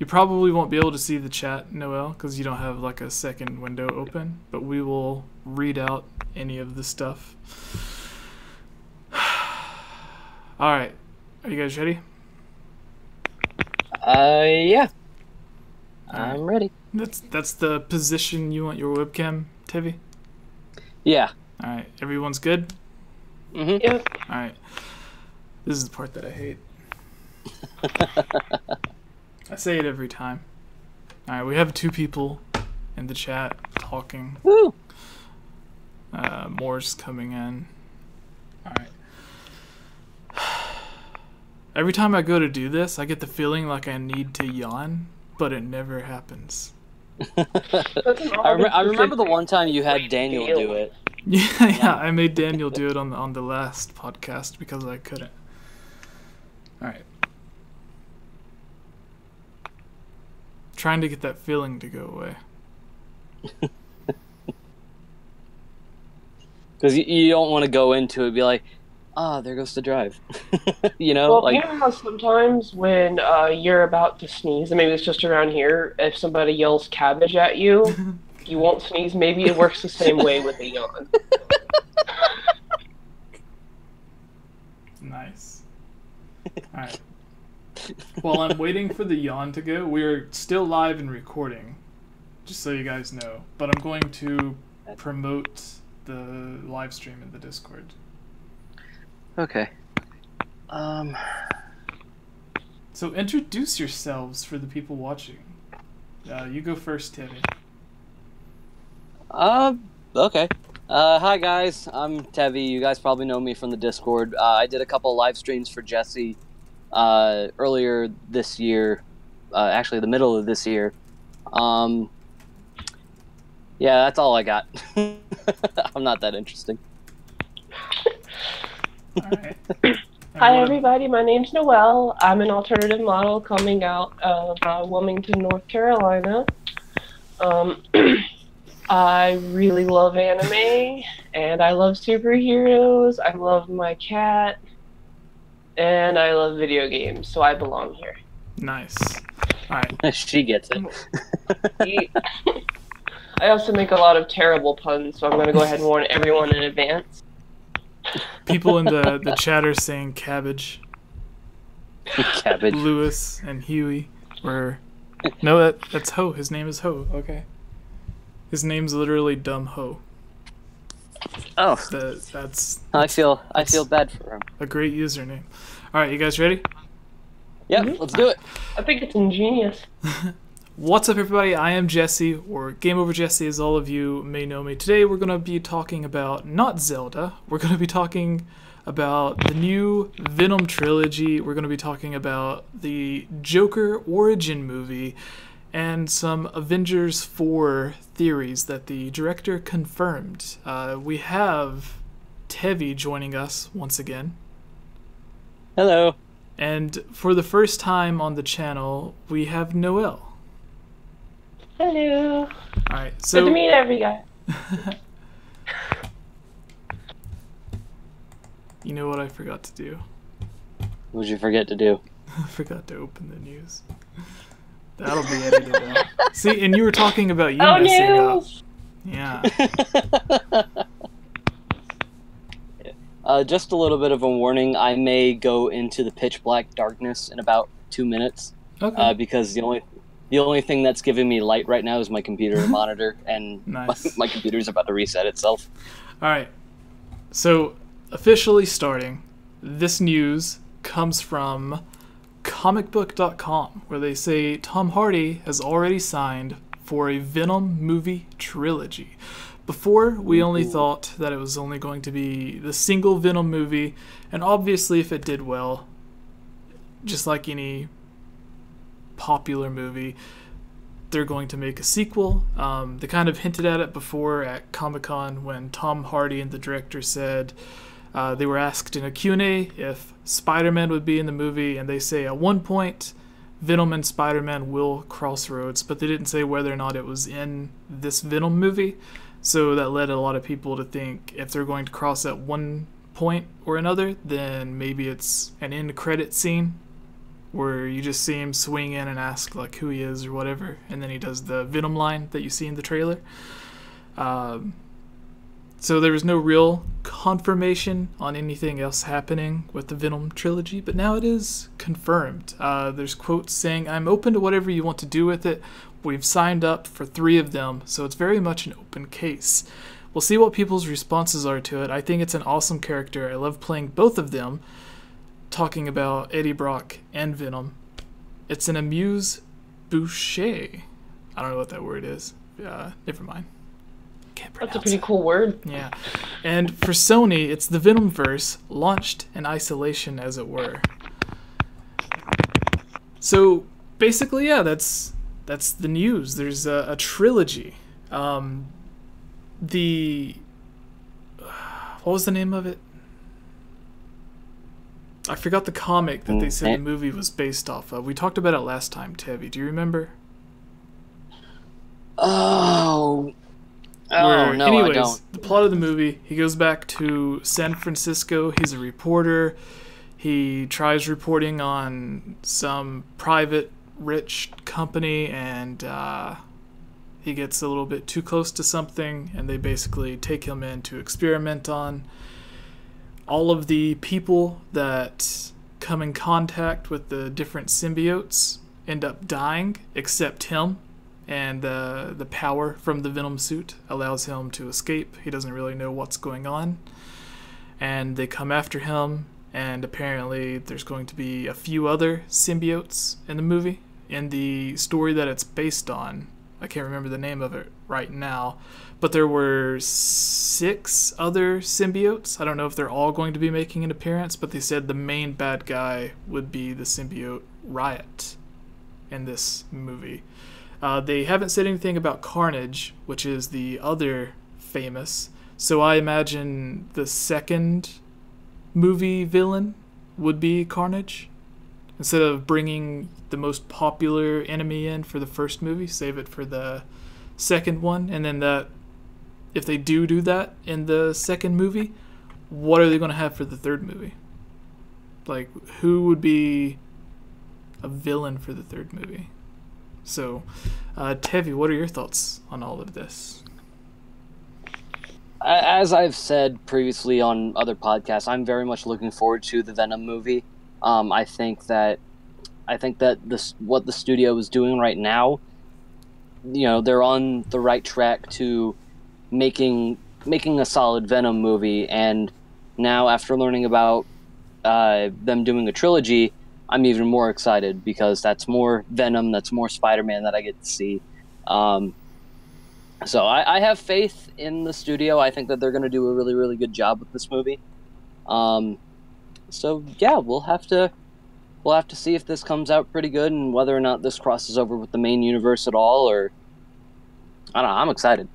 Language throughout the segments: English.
You probably won't be able to see the chat, Noel, because you don't have like a second window open, but we will read out any of the stuff. Alright, are you guys ready? Yeah. Right. I'm ready. That's the position you want your webcam, Tevi? Yeah. Alright, everyone's good? Mm-hmm. Yep. Alright. This is the part that I hate. I say it every time. Alright, we have 2 people in the chat talking. Woo! More's coming in. Alright. Every time I go to do this, I get the feeling like I need to yawn, but it never happens. I remember the one time you had Daniel do it. Yeah, I made Daniel do it on the last podcast because I couldn't. Alright. Trying to get that feeling to go away. Because you don't want to go into it and be like, there goes the drive. You know? Well, like, you know how sometimes when you're about to sneeze, and maybe it's just around here, if somebody yells cabbage at you, you won't sneeze. Maybe it works the same way with a yawn. Nice. Alright. While I'm waiting for the yawn to go, we're still live and recording, just so you guys know. But I'm going to promote the live stream in the Discord. okay. So introduce yourselves for the people watching. You go first, Timmy. Okay. Hi guys, I'm Tevi. You guys probably know me from the Discord. I did a couple live streams for Jesse earlier this year, actually the middle of this year. Yeah, that's all I got. I'm not that interesting. Alright. Hi everybody, my name's Noelle. I'm an alternative model coming out of Wilmington, North Carolina. I really love anime, and I love superheroes, I love my cat, and I love video games, so I belong here. Nice. Alright. She gets it. I also make a lot of terrible puns, so I'm going to go ahead and warn everyone in advance. People in the chat are saying cabbage. Cabbage. Lewis and Huey were... No, that's Ho. His name is Ho. Okay. His name's literally Dumb Ho. Oh. That's I feel bad for him. a great username. Alright, you guys ready? Yep, let's do it. I think it's ingenious. What's up, everybody? I am Jesse, or Game Over Jesse, as all of you may know me. Today we're going to be talking about, not Zelda, we're going to be talking about the new Venom trilogy, we're going to be talking about the Joker origin movie, and some Avengers 4 theories that the director confirmed. We have Tevi joining us once again. Hello. And for the first time on the channel, we have Noelle. Hello. Alright, so... Good to meet every guy. You know what I forgot to do? What did you forget to do? I forgot to open the news. That'll be edited out. See, and you were talking about you messing up. Yeah. Just a little bit of a warning. I may go into the pitch black darkness in about 2 minutes. Okay. Because the only thing that's giving me light right now is my computer monitor, and Nice. my computer's about to reset itself. Alright. So, officially starting, this news comes from comicbook.com, where they say Tom Hardy has already signed for a Venom movie trilogy. Before, we only thought that it was only going to be the single Venom movie, and obviously if it did well, just like any popular movie, they're going to make a sequel. They kind of hinted at it before at Comic-Con when Tom Hardy and the director said they were asked in a Q&A if Spider-Man would be in the movie, and they say at one point Venom and Spider-Man will cross roads, but they didn't say whether or not it was in this Venom movie. So that led a lot of people to think if they're going to cross at one point or another, then maybe it's an end credit scene where you just see him swing in and ask like who he is or whatever, and then he does the Venom line that you see in the trailer. So there was no real confirmation on anything else happening with the Venom trilogy, but now it is confirmed. There's quotes saying, "I'm open to whatever you want to do with it. We've signed up for 3 of them, so it's very much an open case. We'll see what people's responses are to it. I think it's an awesome character. I love playing both of them," talking about Eddie Brock and Venom. "It's an amuse-bouche." I don't know what that word is. Never mind. Can't pronounce That's a pretty it. cool word. Yeah. And for Sony, it's the Venomverse launched in isolation, as it were. So basically, yeah, that's the news. There's a trilogy. What was the name of it? I forgot the comic that they said the movie was based off of. We talked about it last time, Tevi. Do you remember? No, anyways, I don't. The plot of the movie, he goes back to San Francisco. He's a reporter. He tries reporting on some private rich company, and he gets a little bit too close to something, and they basically take him in to experiment on. All of the people that come in contact with the different symbiotes end up dying, except him. And the power from the Venom suit allows him to escape. He doesn't really know what's going on. And they come after him, and apparently there's going to be a few other symbiotes in the movie. In the story that it's based on, I can't remember the name of it right now, but there were 6 other symbiotes. I don't know if they're all going to be making an appearance, but they said the main bad guy would be the symbiote Riot in this movie. They haven't said anything about Carnage, which is the other famous. So I imagine the second movie villain would be Carnage. Instead of bringing the most popular enemy in for the first movie, save it for the second one. And then if they do that in the second movie, what are they going to have for the third movie? Like, who would be a villain for the third movie? So, Tevi, what are your thoughts on all of this? As I've said previously on other podcasts, I'm very much looking forward to the Venom movie. I think that what the studio is doing right now, they're on the right track to making a solid Venom movie. And now, after learning about them doing a trilogy, I'm even more excited because that's more Venom, that's more Spider-Man that I get to see. So I have faith in the studio. I think that they're going to do a really, really good job with this movie. So yeah, we'll have to see if this comes out pretty good and whether or not this crosses over with the main universe at all. Or I don't know. I'm excited.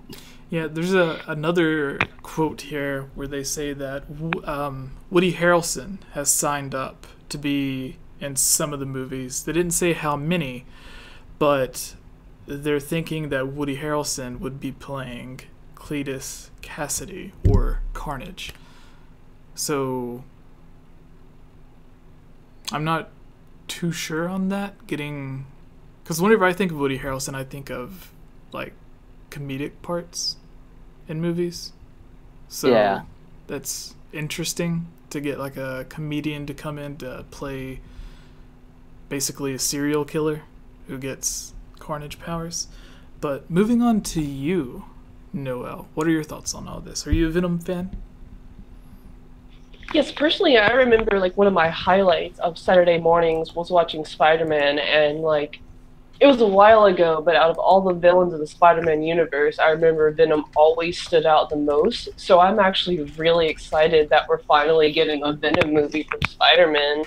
Yeah, there's another quote here where they say that Woody Harrelson has signed up to be in some of the movies. They didn't say how many, but they're thinking that Woody Harrelson would be playing Cletus Cassidy or Carnage. So I'm not too sure on that. Because whenever I think of Woody Harrelson, I think of like comedic parts in movies. So yeah, that's interesting to get like a comedian to come in to play basically a serial killer who gets Carnage powers. But moving on to you, Noel, what are your thoughts on all this? Are you a Venom fan? Yes, personally, I remember like one of my highlights of Saturday mornings was watching Spider-Man, and like it was a while ago, but out of all the villains of the Spider-Man universe, I remember Venom always stood out the most. So I'm actually really excited that we're finally getting a Venom movie from Spider-Man,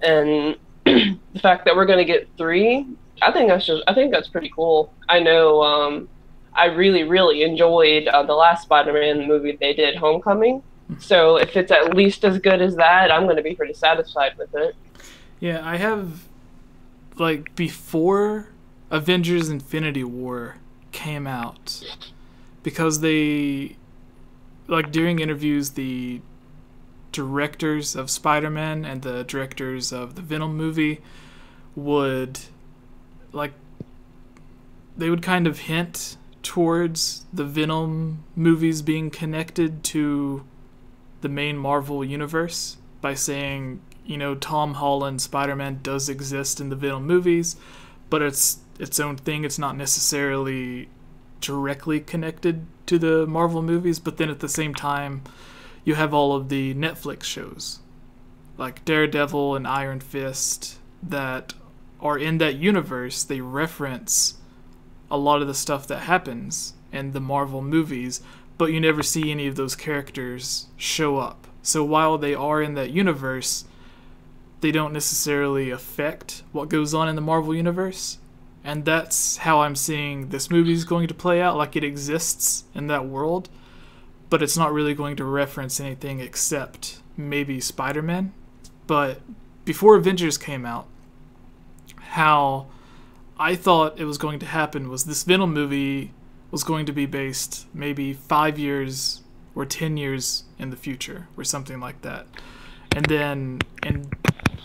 and the fact that we're going to get 3, I think that's pretty cool. I know I really, really enjoyed the last Spider-Man movie they did, Homecoming. So if it's at least as good as that, I'm going to be pretty satisfied with it. Yeah, I have, like, before Avengers Infinity War came out, because they, like, during interviews, the directors of Spider-Man and the directors of the Venom movie would, like, they would kind of hint towards the Venom movies being connected to the main Marvel universe by saying, you know, Tom Holland Spider-Man does exist in the Venom movies, but it's its own thing. It's not necessarily directly connected to the Marvel movies, but then at the same time, you have all of the Netflix shows, like Daredevil and Iron Fist, that are in that universe. They reference a lot of the stuff that happens in the Marvel movies, but you never see any of those characters show up. So while they are in that universe, they don't necessarily affect what goes on in the Marvel universe. And that's how I'm seeing this movie is going to play out. Like, it exists in that world, but it's not really going to reference anything except maybe Spider-Man. But before Avengers came out, how I thought it was going to happen was this Venom movie was going to be based maybe 5 years or 10 years in the future or something like that. And then in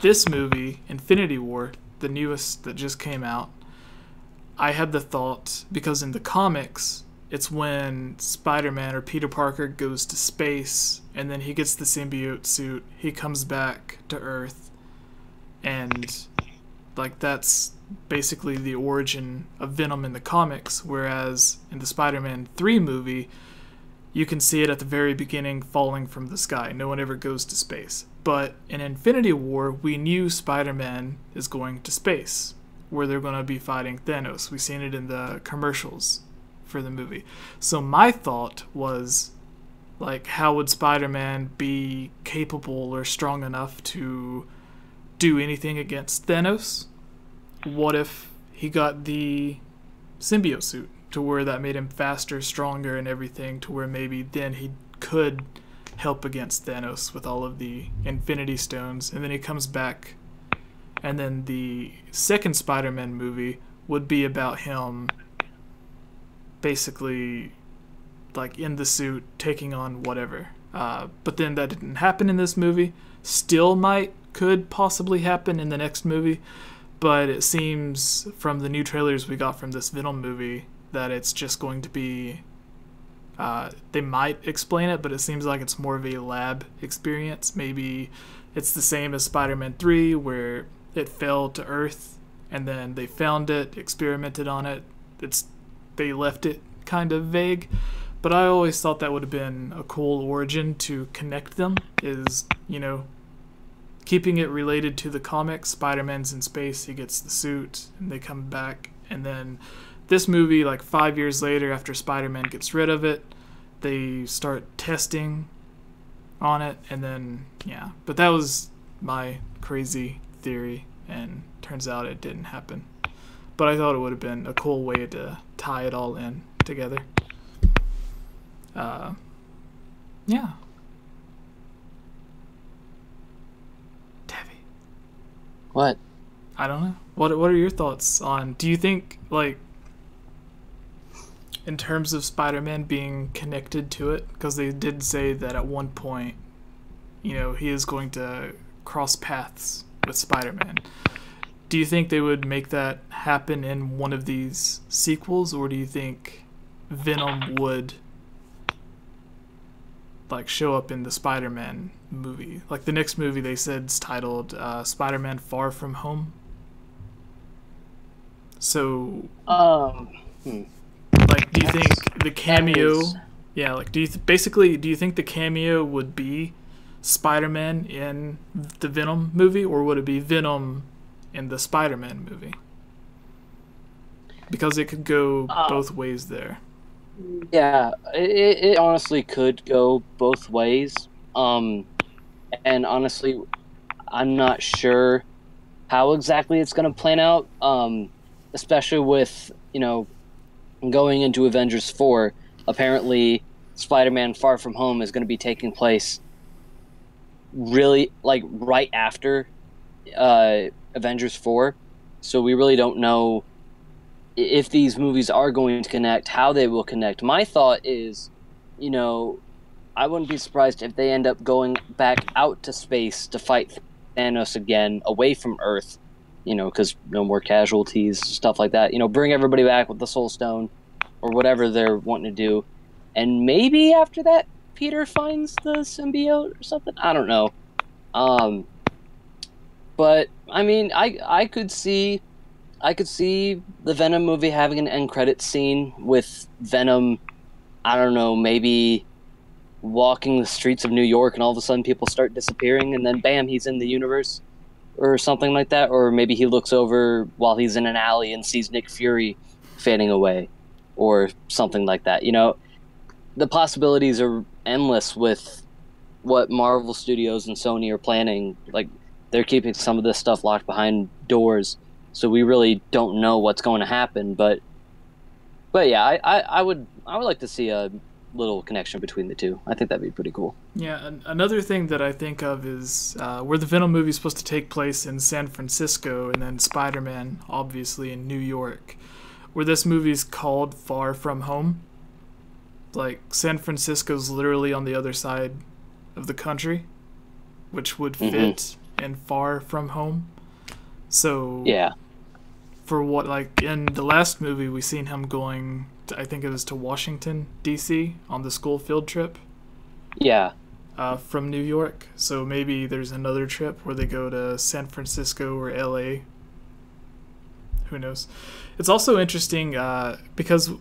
this movie, Infinity War, the newest that just came out, I had the thought, because in the comics, it's when Spider-Man or Peter Parker goes to space and then he gets the symbiote suit, he comes back to Earth, and like that's basically the origin of Venom in the comics, whereas in the Spider-Man 3 movie, you can see it at the very beginning falling from the sky. No one ever goes to space. But in Infinity War, we knew Spider-Man is going to space, where they're going to be fighting Thanos. We've seen it in the commercials for the movie. So my thought was, like, how would Spider-Man be capable or strong enough to do anything against Thanos? What if he got the symbiote suit to where that made him faster, stronger, and everything, to where maybe then he could help against Thanos with all of the Infinity Stones, and then he comes back, and then the second Spider-Man movie would be about him basically like in the suit taking on whatever. But then that didn't happen in this movie. Still could possibly happen in the next movie, but it seems from the new trailers we got from this Venom movie that it's just going to be, they might explain it, but it seems like it's more of a lab experience. Maybe it's the same as Spider-Man 3, where it fell to Earth and then they found it, experimented on it. They left it kind of vague, but I always thought that would have been a cool origin to connect them, is, you know, keeping it related to the comics. Spider-Man's in space, he gets the suit, and they come back, and then this movie, like 5 years later, after Spider-Man gets rid of it, they start testing on it, and then, yeah. But that was my crazy theory, and turns out it didn't happen. But I thought it would have been a cool way to tie it all in together. Yeah. Debbie. What? I don't know. What are your thoughts on, do you think, like, in terms of Spider-Man being connected to it, because they did say that at one point, you know, he is going to cross paths with Spider-Man. Do you think they would make that happen in one of these sequels, or do you think Venom would, like, show up in the Spider-Man movie? Like, the next movie they said is titled Spider-Man Far From Home. So, like, do you think the cameo, yeah, like, do you think the cameo would be Spider-Man in the Venom movie, or would it be Venom in the Spider-Man movie? Because it could go both ways there. Yeah, it honestly could go both ways. And honestly, I'm not sure how exactly it's going to plan out, especially with, you know, going into Avengers 4. Apparently, Spider-Man Far From Home is going to be taking place really, like, right after Avengers 4. So we really don't know if these movies are going to connect, how they will connect. My thought is, you know, I wouldn't be surprised if they end up going back out to space to fight Thanos again, away from Earth, because no more casualties, stuff like that. Bring everybody back with the Soul Stone, or whatever they're wanting to do. And maybe after that, Peter finds the symbiote or something. I don't know. But I mean, I could see the Venom movie having an end credits scene with Venom. I don't know, maybe walking the streets of New York, and all of a sudden people start disappearing, and then bam, he's in the universe, or something like that. Or maybe he looks over while he's in an alley and sees Nick Fury fading away, or something like that. The possibilities are endless with what Marvel Studios and Sony are planning. Like, they're keeping some of this stuff locked behind doors, so we really don't know what's going to happen. But yeah, I would like to see a little connection between the two. I think that'd be pretty cool. Yeah, another thing that I think of is where the Venom movie is supposed to take place in San Francisco, and then Spider-Man, obviously, in New York, where this movie's called Far From Home. Like, San Francisco's literally on the other side of the country, which would fit in Far From Home. So, yeah. For what, like, in the last movie, we seen him going, I think it was to Washington, D.C., on the school field trip. Yeah. From New York. So maybe there's another trip where they go to San Francisco or L.A. Who knows? It's also interesting because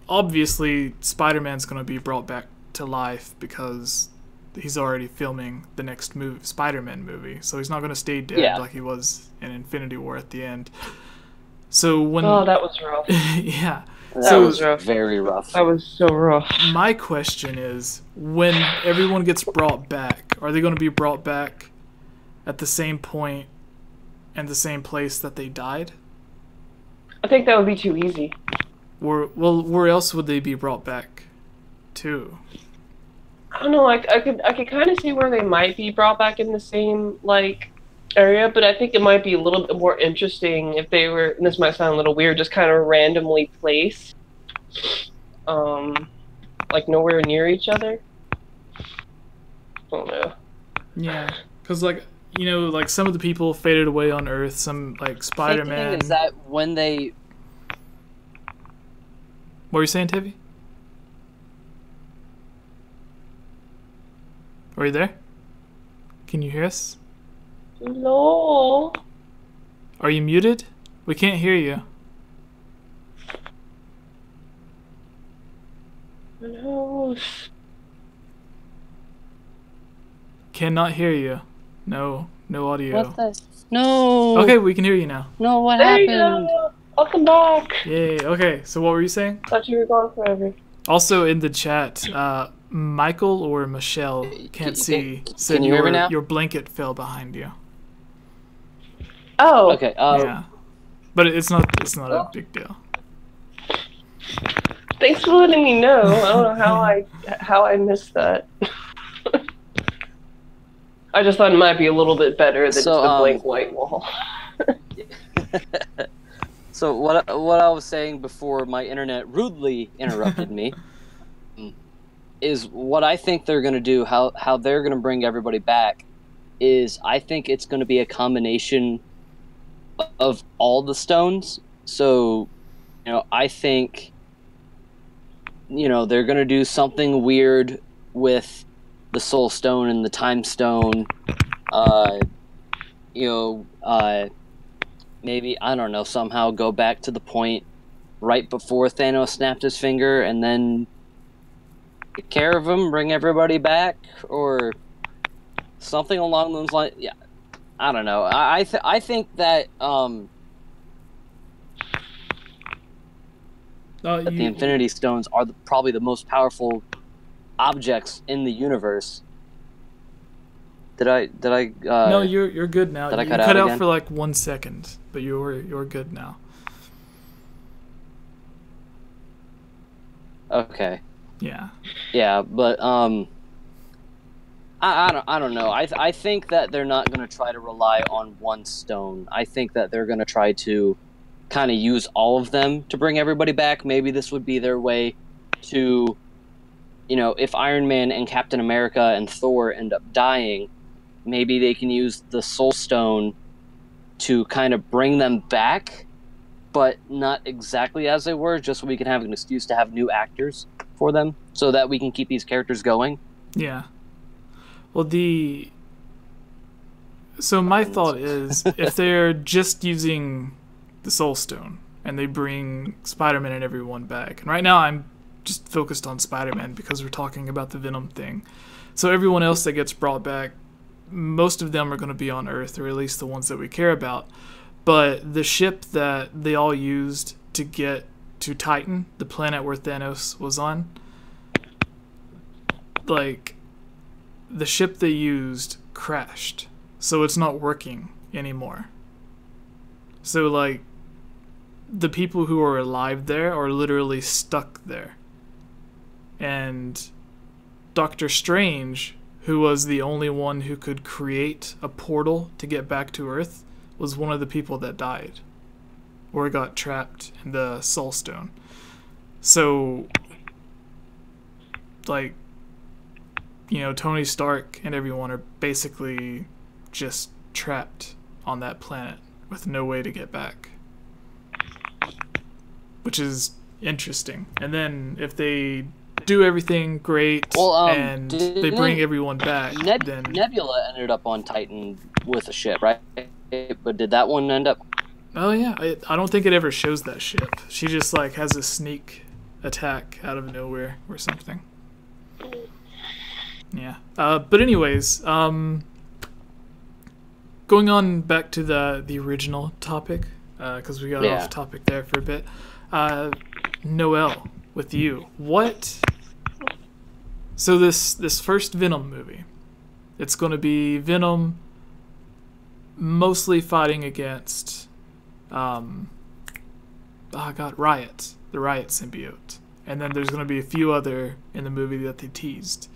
obviously Spider-Man's going to be brought back to life because he's already filming the next Spider-Man movie. So he's not going to stay dead like he was in Infinity War at the end. So when... Oh, that was rough. Yeah. That was rough. Very rough. That was so rough. My question is, when everyone gets brought back, are they going to be brought back at the same point and the same place that they died? I think that would be too easy. Where else would they be brought back to? I don't know. I could kind of see where they might be brought back in the same area, but I think it might be a little bit more interesting if they were, and this might sound a little weird, just kind of randomly placed, nowhere near each other. I don't know. Yeah, because some of the people faded away on Earth. Some Spider-Man. The thing is that when they... What were you saying, Tiffy? Are you there? Can you hear us? No. Are you muted? We can't hear you. No. Cannot hear you. No audio. What the? No. Okay, we can hear you now. No, what there happened? You go. Welcome back. Yay. Okay, so what were you saying? Thought you were gone forever. Also in the chat, Michael or Michelle can't see. Said can you hear me now? Your blanket fell behind you. Oh. Okay. Yeah, but it's not a big deal. Thanks for letting me know. I don't know how I missed that. I just thought it might be a little bit better than just a blank white wall. So what I was saying before my internet rudely interrupted me is what I think they're going to do, how they're going to bring everybody back, is I think it's going to be a combination of all the stones. So, I think, they're going to do something weird with the Soul Stone and the Time Stone. Maybe, I don't know, somehow go back to the point right before Thanos snapped his finger and then take care of him, bring everybody back, or something along those lines. Yeah, I don't know. I think that the Infinity Stones are probably the most powerful objects in the universe. Did I? No, you're good now. Did I you cut cut out out again? for 1 second, but you're good now. Okay. Yeah. Yeah, but I don't know. I think that they're not going to try to rely on one stone. I think that they're going to try to kind of use all of them to bring everybody back. Maybe this would be their way to if Iron Man and Captain America and Thor end up dying, maybe they can use the Soul Stone to kind of bring them back, but not exactly as they were, just so we can have an excuse to have new actors for them, so that we can keep these characters going. Yeah. Well, so my thought is, if they're just using the Soul Stone and they bring Spider-Man and everyone back, and right now I'm just focused on Spider-Man because we're talking about the Venom thing. So everyone else that gets brought back, most of them are going to be on Earth, or at least the ones that we care about. But the ship that they all used to get to Titan, the planet where Thanos was on, like, the ship they used crashed. So it's not working anymore. So, like, the people who are alive there are literally stuck there. And Doctor Strange, who was the only one who could create a portal to get back to Earth, was one of the people that died. Or got trapped in the Soul Stone. So, like, Tony Stark and everyone are basically just trapped on that planet with no way to get back, which is interesting. And then if they do everything great and they bring everyone back, then Nebula ended up on Titan with a ship, right? But did that one end up? Oh yeah, I don't think it ever shows that ship. She just like has a sneak attack out of nowhere or something. Yeah. But anyways, going on back to the original topic, because we got off topic there for a bit. Noelle, with you, what? So this first Venom movie, it's going to be Venom mostly fighting against, Riot, the Riot symbiote, and then there's going to be a few other in the movie that they teased.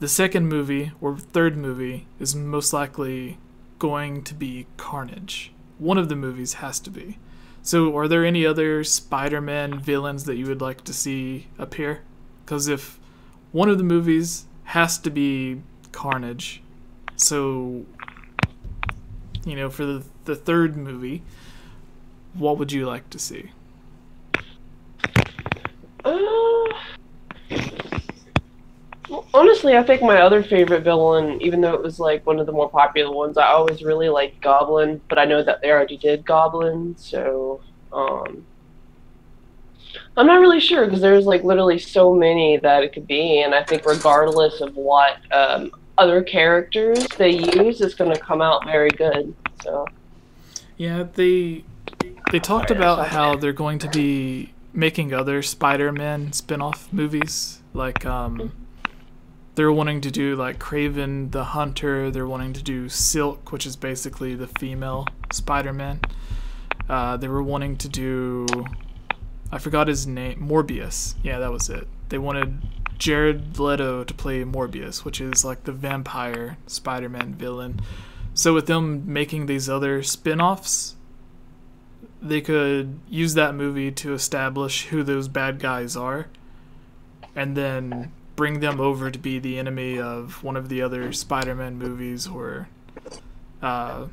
The second movie, or third movie, is most likely going to be Carnage. One of the movies has to be. So are there any other Spider-Man villains that you would like to see appear? Because if one of the movies has to be Carnage, so, for the third movie, what would you like to see? Honestly, I think my other favorite villain, even though it was like one of the more popular ones, I always really liked Goblin, but I know that they already did Goblin, so I'm not really sure because there's like literally so many that it could be, and I think regardless of what other characters they use, it's going to come out very good. So yeah, they talked about how they're going to be making other Spider-Man spin-off movies, like they're wanting to do like Kraven the Hunter. They're wanting to do Silk, which is basically the female Spider-Man. They were wanting to do, I forgot his name, Morbius. Yeah, that was it. They wanted Jared Leto to play Morbius, which is like the vampire Spider-Man villain. So with them making these other spin-offs, they could use that movie to establish who those bad guys are, and then bring them over to be the enemy of one of the other Spider-Man movies, or the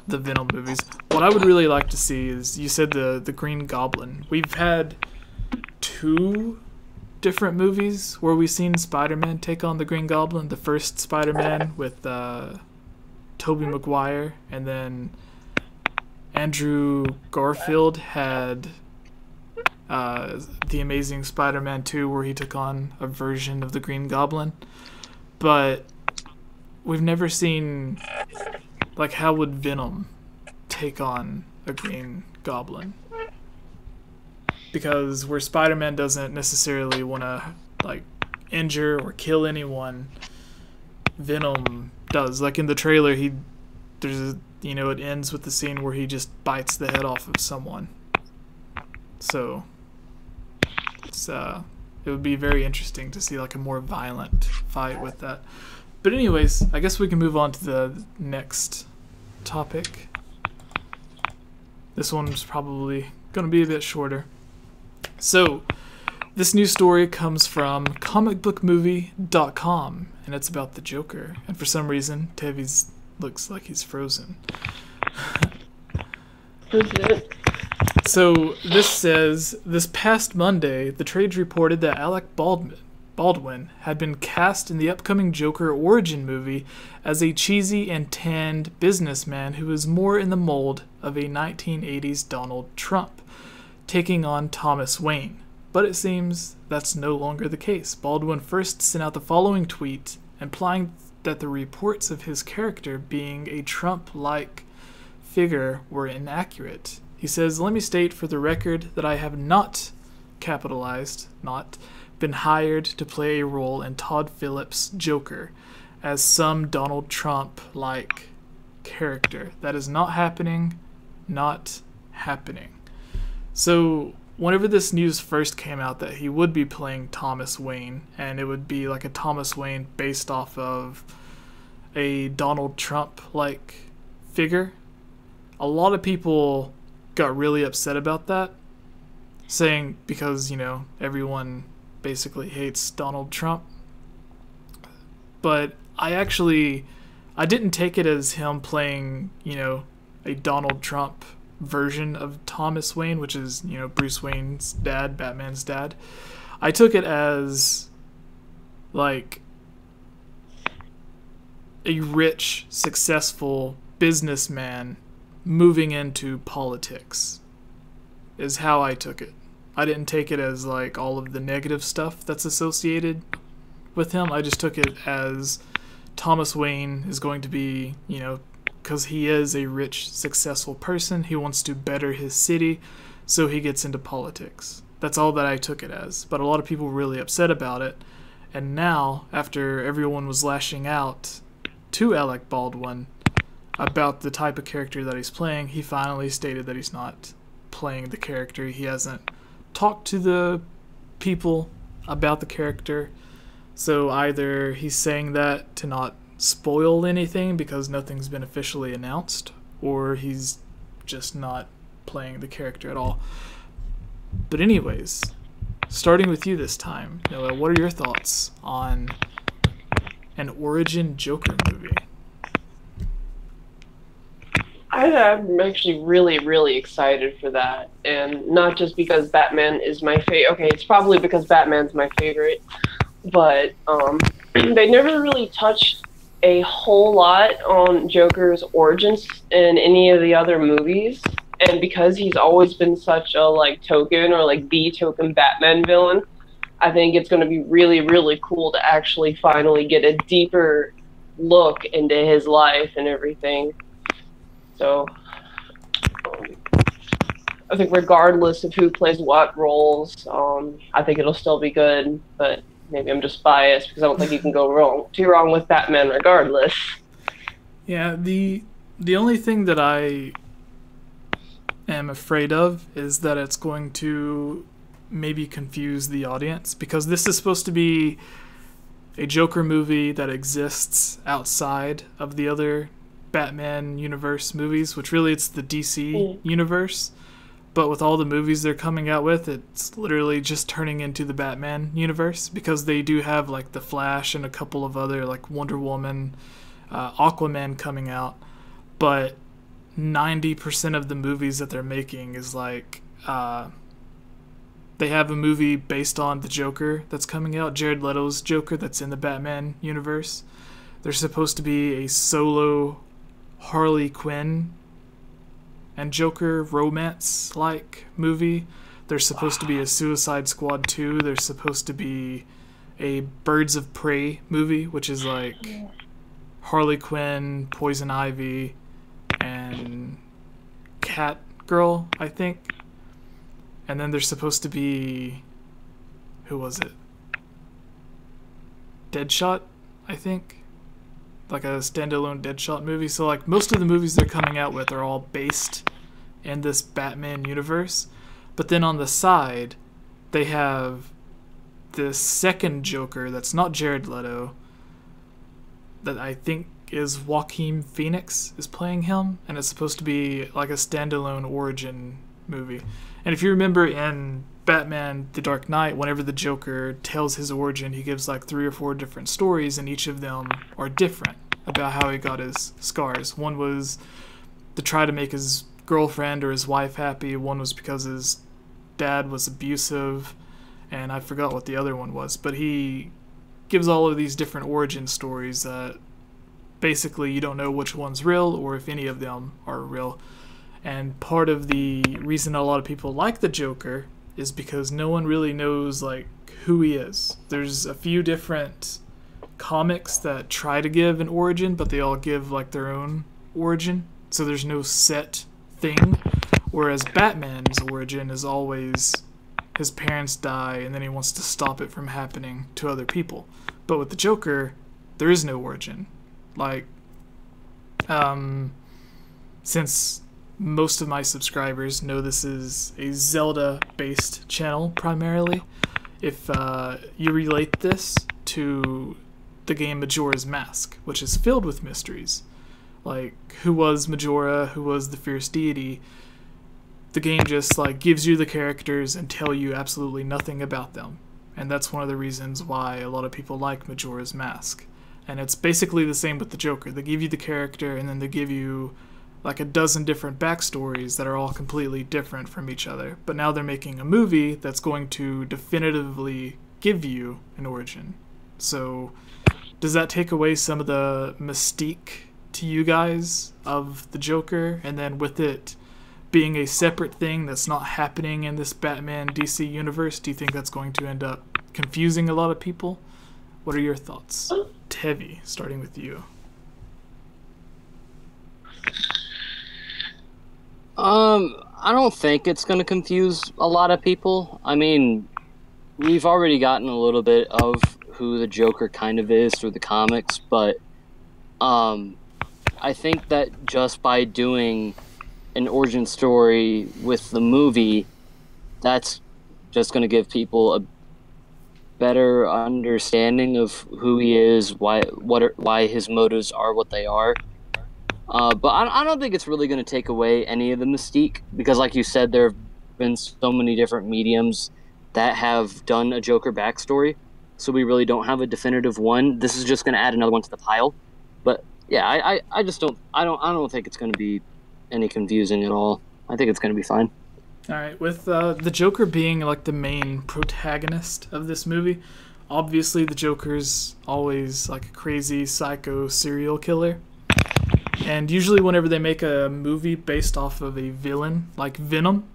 Venom movies. What I would really like to see is, you said the Green Goblin. We've had 2 different movies where we've seen Spider-Man take on the Green Goblin. The first Spider-Man with Tobey Maguire, and then Andrew Garfield had The Amazing Spider-Man 2, where he took on a version of the Green Goblin. But we've never seen, like, how would Venom take on a Green Goblin? Because where Spider-Man doesn't necessarily want to, like, injure or kill anyone, Venom does. Like in the trailer, it ends with the scene where he just bites the head off of someone. So it would be very interesting to see like a more violent fight with that. But anyways, I guess we can move on to the next topic. This one's probably going to be a bit shorter. So, This news story comes from comicbookmovie.com, and it's about the Joker. And for some reason, Tevi's looks like he's frozen. So this says, this past Monday, the trades reported that Alec Baldwin had been cast in the upcoming Joker origin movie as a cheesy and tanned businessman who is more in the mold of a 1980s Donald Trump, taking on Thomas Wayne. But it seems that's no longer the case. Baldwin first sent out the following tweet, implying that the reports of his character being a Trump-like figure were inaccurate. He says, "Let me state for the record that I have not, capitalized, not, been hired to play a role in Todd Phillips' Joker as some Donald Trump-like character. That is not happening, not happening." So whenever this news first came out that he would be playing Thomas Wayne, and it would be like a Thomas Wayne based off of a Donald Trump-like figure, a lot of people got really upset about that, saying, because, you know, everyone basically hates Donald Trump. But I didn't take it as him playing, you know, a Donald Trump version of Thomas Wayne, which is, you know, Bruce Wayne's dad, Batman's dad. I took it as like a rich, successful businessman moving into politics is how I took it. I didn't take it as like all of the negative stuff that's associated with him. I just took it as Thomas Wayne is going to be, you know, because he is a rich, successful person. He wants to better his city, so he gets into politics. That's all that I took it as. But a lot of people were really upset about it. And now, after everyone was lashing out to Alec Baldwin about the type of character that he's playing, he finally stated that he's not playing the character. He hasn't talked to the people about the character. So either he's saying that to not spoil anything because nothing's been officially announced, or he's just not playing the character at all. But anyways, starting with you this time, Noah, what are your thoughts on an origin Joker movie? I'm actually really, really excited for that, and not just because Batman is my favorite. Okay, it's probably because Batman's my favorite, but they never really touched a whole lot on Joker's origins in any of the other movies, and because he's always been such a like token or like the token Batman villain, I think it's going to be really, really cool to actually finally get a deeper look into his life and everything. So I think regardless of who plays what roles, I think it'll still be good, but maybe I'm just biased because I don't think you can go too wrong with Batman regardless. Yeah, the only thing that I am afraid of is that it's going to maybe confuse the audience, because this is supposed to be a Joker movie that exists outside of the other Batman universe movies, which really it's the DC universe. But with all the movies they're coming out with, it's literally just turning into the Batman universe, because they do have like the Flash and a couple of other like Wonder Woman, Aquaman coming out. But 90% of the movies that they're making is like they have a movie based on the Joker that's coming out, Jared Leto's Joker that's in the Batman universe. There's supposed to be a solo Harley Quinn and Joker romance-like movie. There's supposed to be a Suicide Squad 2. There's supposed to be a Birds of Prey movie, which is like Harley Quinn, Poison Ivy, and Catgirl, I think. And then there's supposed to be... who was it? Deadshot, I think. Like a standalone Deadshot movie. So like most of the movies they're coming out with are all based in this Batman universe. But then on the side, they have this second Joker that's not Jared Leto, that I think is Joaquin Phoenix is playing him, and it's supposed to be like a standalone origin movie. And if you remember in Batman The Dark Knight, whenever the Joker tells his origin, he gives like 3 or 4 different stories, and each of them are different about how he got his scars. One was to try to make his girlfriend or his wife happy. One was because his dad was abusive, and I forgot what the other one was. But he gives all of these different origin stories that basically you don't know which one's real or if any of them are real. And part of the reason a lot of people like the Joker is because no one really knows like who he is. There's a few different comics that try to give an origin, but they all give like their own origin, so there's no set thing. Whereas Batman's origin is always his parents die and then he wants to stop it from happening to other people. But with the Joker, there is no origin. Like, since most of my subscribers know this is a Zelda-based channel primarily, if you relate this to the game Majora's Mask, which is filled with mysteries, like who was Majora, who was the fierce deity, the game just like gives you the characters and tell you absolutely nothing about them. And that's one of the reasons why a lot of people like Majora's Mask. And it's basically the same with the Joker. They give you the character and then they give you like a dozen different backstories that are all completely different from each other. But now they're making a movie that's going to definitively give you an origin. So does that take away some of the mystique to you guys of the Joker? And then with it being a separate thing that's not happening in this Batman DC universe, do you think that's going to end up confusing a lot of people? What are your thoughts? Tevi, starting with you. I don't think it's going to confuse a lot of people. I mean, we've already gotten a little bit of who the Joker kind of is through the comics, but I think that just by doing an origin story with the movie, that's just going to give people a better understanding of who he is, why his motives are what they are. But I don't think it's really going to take away any of the mystique, because like you said, there have been so many different mediums that have done a Joker backstory, so we really don't have a definitive one. This is just going to add another one to the pile. But yeah, I just don't think it's going to be any confusing at all. I think it's going to be fine. All right, with the Joker being like the main protagonist of this movie, obviously the Joker's always like a crazy psycho serial killer. And usually whenever they make a movie based off of a villain, like Venom,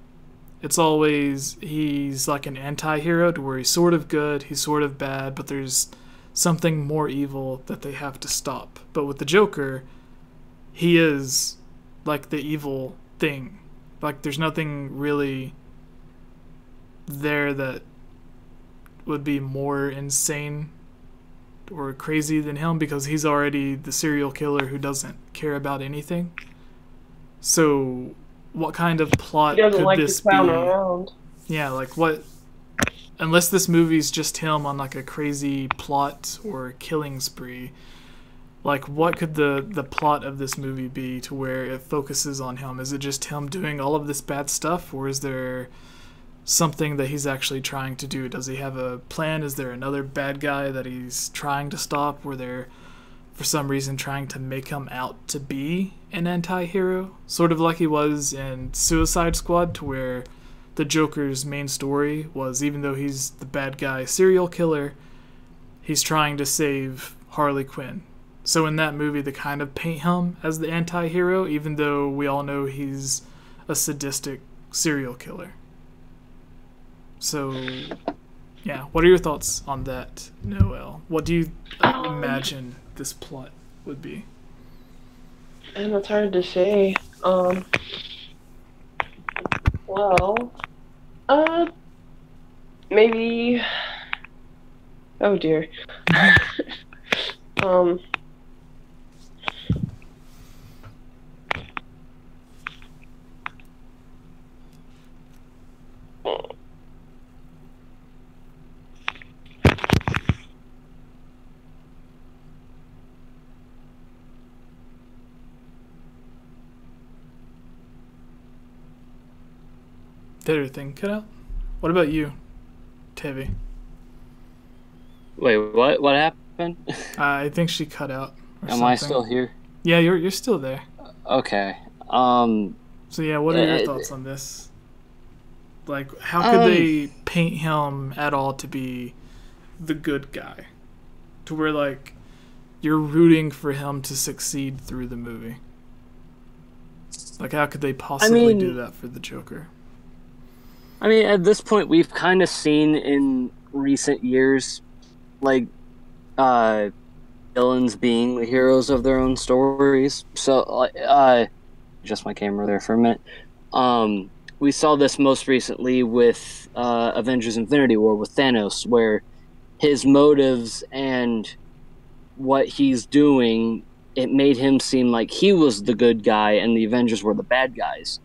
it's always he's like an anti-hero to where he's sort of good, he's sort of bad, but there's something more evil that they have to stop. But with the Joker, he is like the evil thing. Like there's nothing really there that would be more insane or crazy than him, because he's already the serial killer who doesn't care about anything. So what kind of plot could this be? Around. Yeah, like what, unless this movie's just him on like a crazy plot or killing spree, like what could the plot of this movie be to where it focuses on him? Is it just him doing all of this bad stuff, or is there something that he's actually trying to do? Does he have a plan? Is there another bad guy that he's trying to stop, where they're for some reason trying to make him out to be an anti-hero, sort of like he was in Suicide Squad, to where the Joker's main story was, even though he's the bad guy serial killer, he's trying to save Harley Quinn. So in that movie they kind of paint him as the anti-hero, even though we all know he's a sadistic serial killer. So, yeah, what are your thoughts on that, Noel? What do you imagine this plot would be? And it's hard to say. Well, maybe. Oh dear. Did everything cut out? What about you, Tevi? Wait, what? What happened? I think she cut out. Am I still here? Yeah, you're still there. Okay. So yeah, what are your thoughts on this? Like, how could they paint him at all to be the good guy, to where like you're rooting for him to succeed through the movie? Like, how could they possibly do that for the Joker? I mean, at this point, we've kind of seen in recent years, like, villains being the heroes of their own stories. So, just my camera there for a minute. We saw this most recently with Avengers Infinity War with Thanos, where his motives and what he's doing, it made him seem like he was the good guy and the Avengers were the bad guys.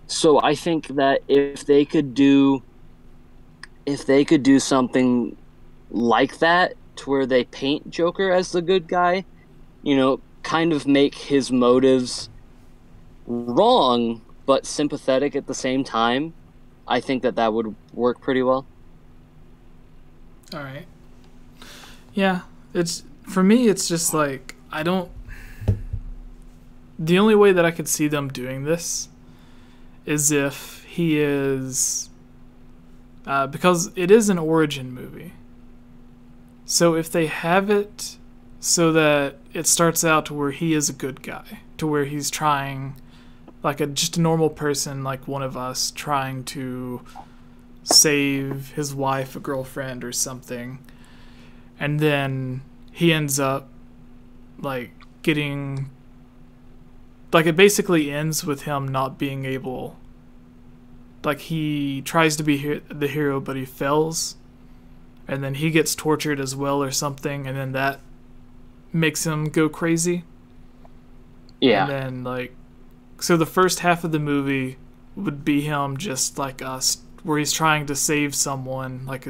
So I think that if they could do something like that, to where they paint Joker as the good guy, you know, kind of make his motives wrong but sympathetic at the same time, I think that would work pretty well. All right. Yeah, for me, it's just like, the only way that I could see them doing this is if he is, because it is an origin movie. So if they have it so that it starts out to where he is a good guy, to where he's trying, like just a normal person like one of us, trying to save his wife, a girlfriend, or something, and then he ends up like getting, like, it basically ends with him not being able, like, he tries to be the hero but he fails, and then he gets tortured as well or something, and then that makes him go crazy. Yeah. And then, like, so the first half of the movie would be him just like us, where he's trying to save someone, like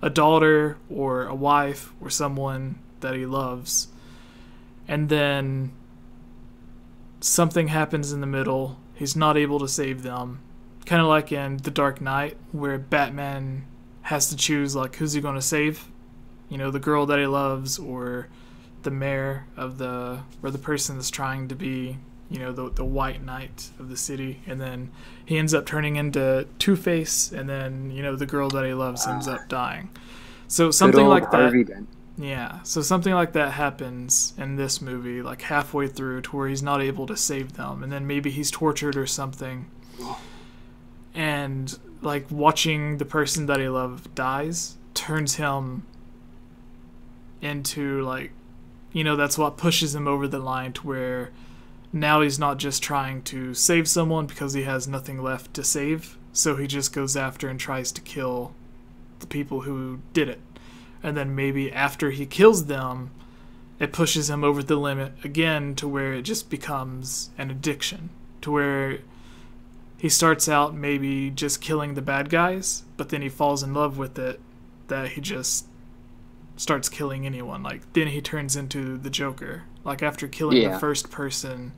a daughter or a wife or someone that he loves. And then something happens in the middle. He's not able to save them. Kind of like in The Dark Knight, where Batman has to choose, like, who's he going to save? You know, the girl that he loves, or the mayor of the person that's trying to be, you know, the white knight of the city. And then he ends up turning into Two-Face, and then, you know, the girl that he loves ends up dying. So something like that. Yeah, so something like that happens in this movie, like halfway through, to where he's not able to save them, and then maybe he's tortured or something. And, like, watching the person that he loves dies turns him into, like, you know, that's what pushes him over the line, to where now he's not just trying to save someone because he has nothing left to save, so he just goes after and tries to kill the people who did it. And then maybe after he kills them, it pushes him over the limit again, to where it just becomes an addiction, to where he starts out maybe just killing the bad guys, but then he falls in love with it, that he just starts killing anyone. Like, then he turns into the Joker. Like, after killing the first person,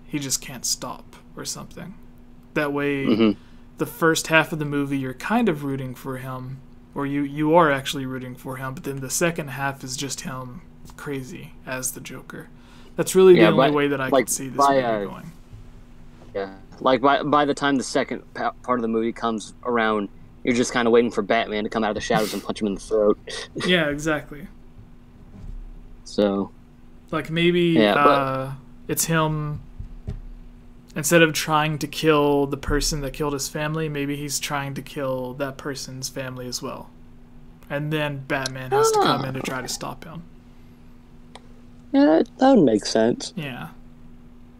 he just can't stop or something. That way, the first half of the movie, you're kind of rooting for him, or you are actually rooting for him, but then the second half is just him crazy as the Joker. That's really the only way that I could see this movie going. Yeah, like by the time the second part of the movie comes around, you're just kind of waiting for Batman to come out of the shadows and punch him in the throat. Yeah, exactly. So, like, maybe it's him, instead of trying to kill the person that killed his family, maybe he's trying to kill that person's family as well. And then Batman has to come in to try to stop him. Yeah, that would make sense. Yeah.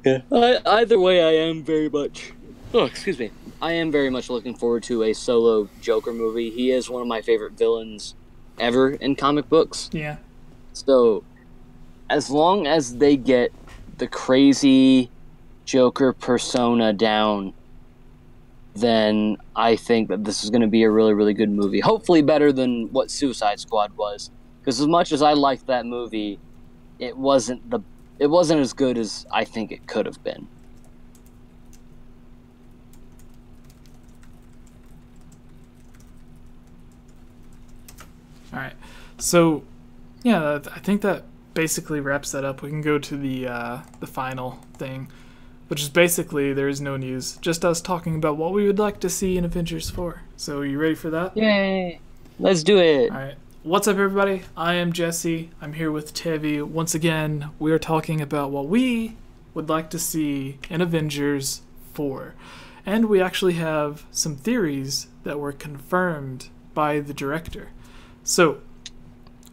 Yeah. Either way, I am very much... Oh, excuse me. I am very much looking forward to a solo Joker movie. He is one of my favorite villains ever in comic books. Yeah. So, as long as they get the crazy Joker persona down, then I think that this is going to be a really, really good movie. Hopefully better than what Suicide Squad was. Because as much as I liked that movie, it wasn't as good as I think it could have been. All right. So, yeah, I think that basically wraps that up. We can go to the final thing, which is basically there is no news, just us talking about what we would like to see in Avengers 4. So, are you ready for that? Yay! Let's do it. All right. What's up, everybody? I am Jesse. I'm here with Tevi. Once again, we are talking about what we would like to see in Avengers 4. And we actually have some theories that were confirmed by the director. So,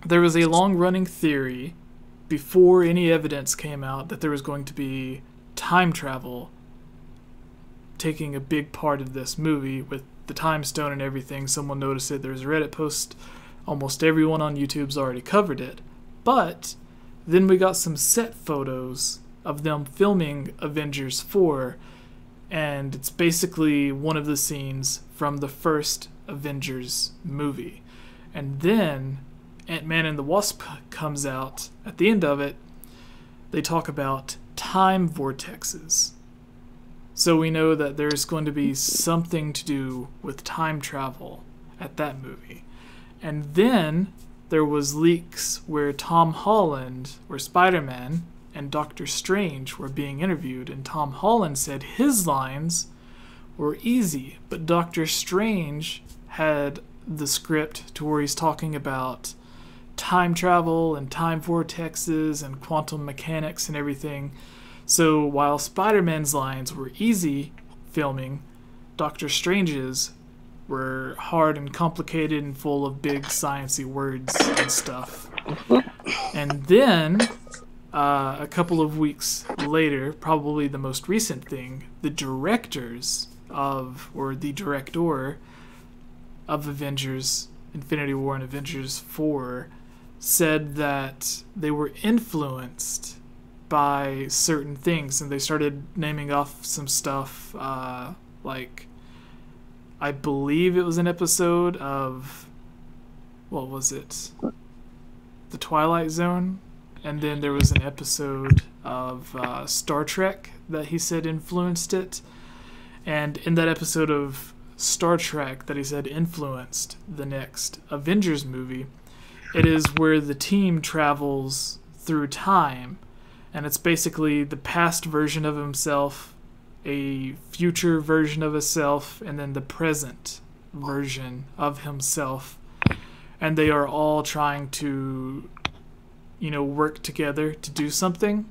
there was a long-running theory before any evidence came out that there was going to be time travel taking a big part of this movie with the time stone and everything. Someone noticed it. There's a Reddit post. Almost everyone on YouTube's already covered it. But then we got some set photos of them filming Avengers 4, and it's basically one of the scenes from the first Avengers movie. And then Ant-Man and the Wasp comes out. At the end of it, they talk about time vortexes. So we know that there's going to be something to do with time travel at that movie. And then there was leaks where Tom Holland, where Spider-Man and Doctor Strange were being interviewed, and Tom Holland said his lines were easy, but Doctor Strange had the script to where he's talking about time travel and time vortexes and quantum mechanics and everything. So while Spider-Man's lines were easy filming, Doctor Strange's were hard and complicated and full of big sciencey words and stuff. And then a couple of weeks later, probably the most recent thing, the director of Avengers Infinity War and Avengers 4 said that they were influenced by certain things, and they started naming off some stuff, like I believe it was an episode of, what was it? The Twilight Zone. And then there was an episode of Star Trek that he said influenced it. And in that episode of Star Trek that he said influenced the next Avengers movie, it is where the team travels through time. And it's basically the past version of himself, a future version of himself, and then the present version of himself. And they are all trying to, work together to do something.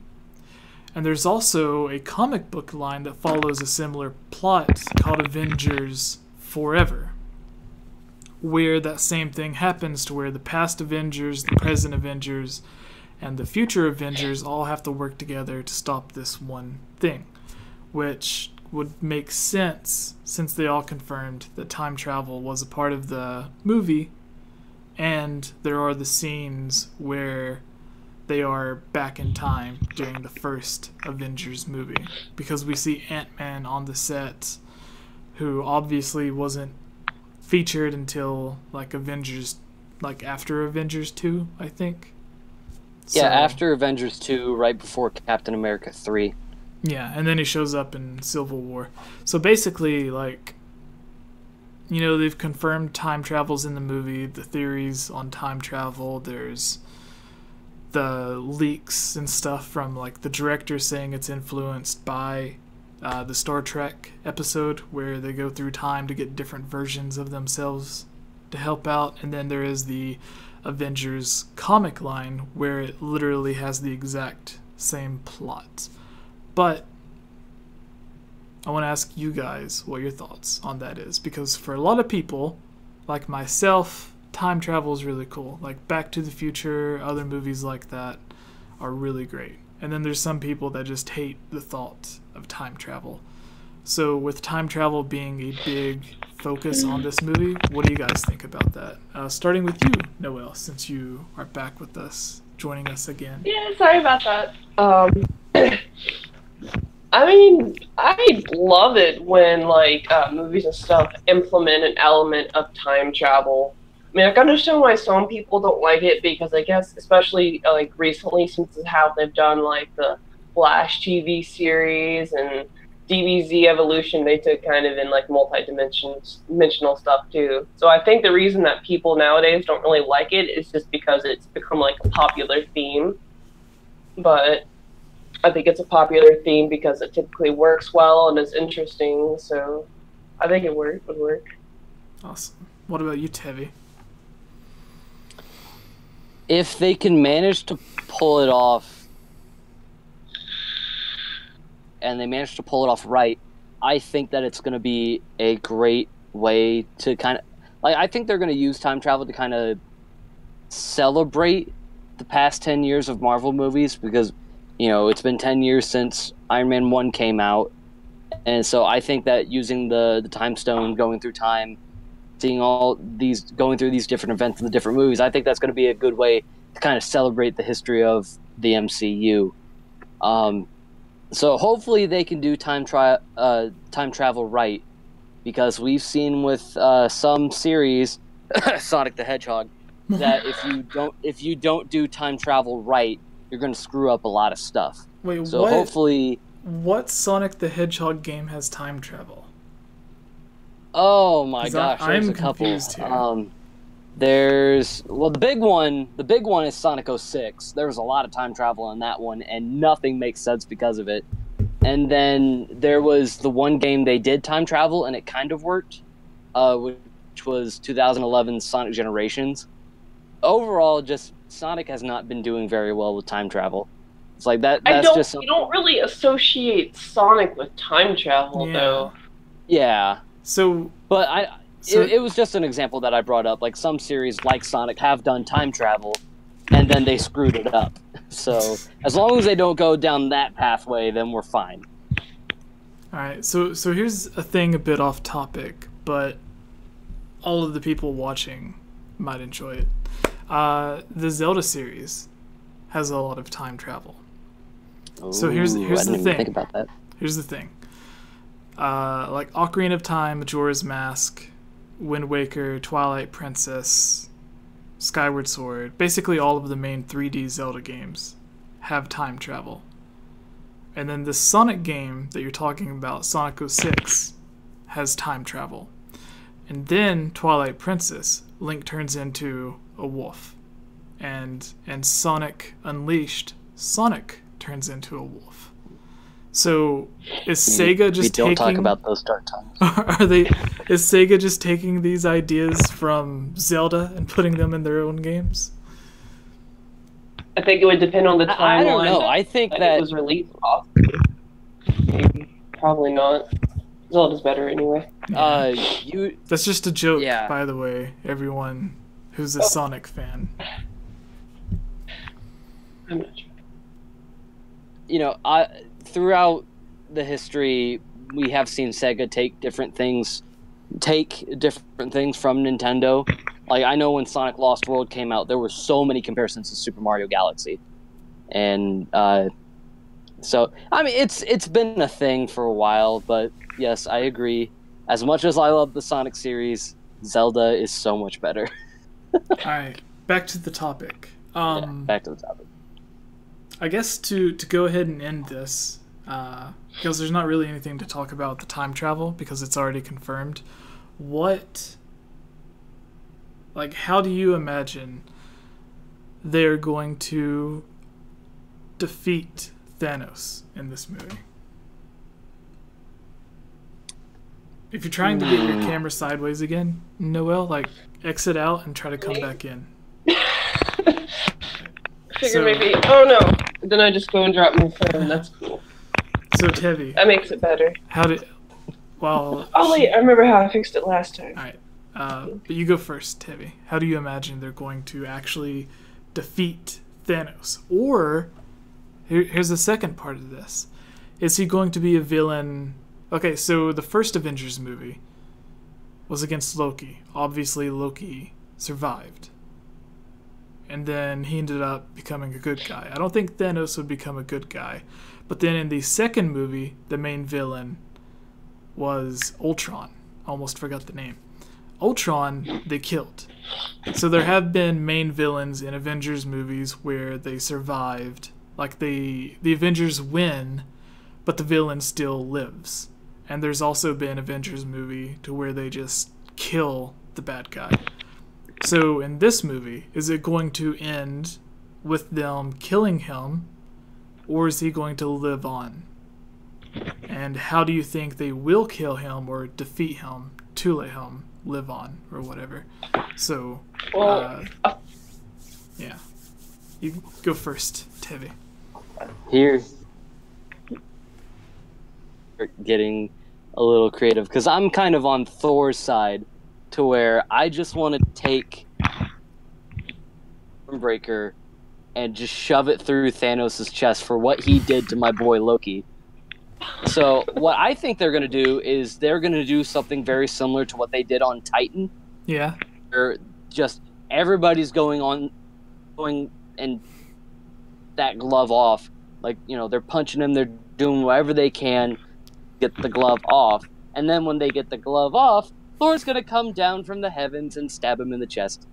And there's also a comic book line that follows a similar plot called Avengers Forever, where that same thing happens, to where the past Avengers, the present Avengers, and the future Avengers all have to work together to stop this one thing, which would make sense since they all confirmed that time travel was a part of the movie, and there are the scenes where they are back in time during the first Avengers movie, because we see Ant-Man on the set, who obviously wasn't featured until after Avengers 2, I think. Yeah, after Avengers 2, right before Captain America 3. Yeah, and then he shows up in Civil War. So basically, they've confirmed time travels in the movie, the theories on time travel. There's the leaks and stuff from, the director saying it's influenced by the Star Trek episode where they go through time to get different versions of themselves to help out. And then there is the Avengers comic line where it literally has the exact same plot. But I want to ask you guys what your thoughts on that is, because for a lot of people, like myself, time travel is really cool. Like Back to the Future, other movies like that are really great. And then there's some people that just hate the thought of time travel. So with time travel being a big focus on this movie, what do you guys think about that? Starting with you, Noelle, since you are back with us, joining us again. Yeah, sorry about that. I mean, I love it when movies and stuff implement an element of time travel. I mean, I can understand why some people don't like it, because I guess, especially recently, since how they've done the Flash TV series and DBZ Evolution, they took kind of in like dimensional stuff too. So I think the reason that people nowadays don't really like it is just because it's become like a popular theme. But I think it's a popular theme because it typically works well and is interesting. So I think it would work. Awesome. What about you, Tevi? If they can manage to pull it off, and they manage to pull it off right, I think that it's going to be a great way to kind of, like, I think they're going to use time travel to kind of celebrate the past 10 years of Marvel movies, because, you know, it's been 10 years since Iron Man 1 came out, and so I think that using the time stone, going through time, seeing all these, going through these different events in the different movies, I think that's going to be a good way to kind of celebrate the history of the MCU. So hopefully they can do time travel right, because we've seen with some series, Sonic the Hedgehog, that if you don't do time travel right, you're going to screw up a lot of stuff. Wait, so hopefully, what Sonic the Hedgehog game has time travel? Oh my gosh, there's I'm a couple. Confused here. The big one is Sonic 06. There was a lot of time travel in that one, and nothing makes sense because of it. And then there was the one game they did time travel, and it kind of worked, which was 2011's Sonic Generations. Overall, just Sonic has not been doing very well with time travel. It's like that. You don't really associate Sonic with time travel, though. Yeah. But it was just an example that I brought up. Like, some series like Sonic have done time travel, and then they screwed it up. So as long as they don't go down that pathway, then we're fine. All right. So here's a thing a bit off topic, but all of the people watching might enjoy it. The Zelda series has a lot of time travel. So here's the thing. Think about that. Here's the thing. Like Ocarina of Time, Majora's Mask, Wind Waker, Twilight Princess, Skyward Sword, basically all of the main 3D Zelda games have time travel. And then the Sonic game that you're talking about, Sonic 06, has time travel. And then Twilight Princess, Link turns into a wolf. And Sonic Unleashed, Sonic turns into a wolf. So is Sega just don't talk about those dark times. Is Sega just taking these ideas from Zelda and putting them in their own games? I think it would depend on the timeline. I don't know. I think that it was released. Possibly. Maybe. Probably not. Zelda's better anyway. That's just a joke, by the way, everyone who's a Sonic fan. I'm not sure. You know, throughout the history, we have seen Sega take different things from Nintendo. Like, I know when Sonic Lost World came out, there were so many comparisons to Super Mario Galaxy. And so, I mean, it's been a thing for a while, but yes, I agree. As much as I love the Sonic series, Zelda is so much better. Alright, back to the topic. Back to the topic. I guess to go ahead and end this, because there's not really anything to talk about the time travel, because it's already confirmed. How do you imagine they're going to defeat Thanos in this movie? If you're trying to get your camera sideways again, Noel, exit out and try to come back in. Maybe. Oh no! Then I just go and drop my phone. That's cool. So Tevi, that makes it better. Oh wait, I remember how I fixed it last time. All right, but you go first, Tevi. How do you imagine they're going to actually defeat Thanos? Or here's the second part of this: is he going to be a villain? Okay, so the first Avengers movie was against Loki. Obviously, Loki survived. And then he ended up becoming a good guy. I don't think Thanos would become a good guy. But then in the second movie, the main villain was Ultron. Almost forgot the name. Ultron, they killed. So there have been main villains in Avengers movies where they survived. Like the Avengers win, but the villain still lives. And there's also been Avengers movie to where they just kill the bad guy. So in this movie, is it going to end with them killing him, or is he going to live on? And how do you think they will kill him or defeat him to let him live on, or whatever? So, yeah. You go first, Tevi. Here, getting a little creative, because I'm kind of on Thor's side, to where I just want to take Breaker and just shove it through Thanos' chest for what he did to my boy Loki. So what I think they're going to do is they're going to do something very similar to what they did on Titan. Yeah. Where just everybody's going and that glove off. Like, you know, they're punching him, they're doing whatever they can to get the glove off. And then when they get the glove off, Thor's going to come down from the heavens and stab him in the chest.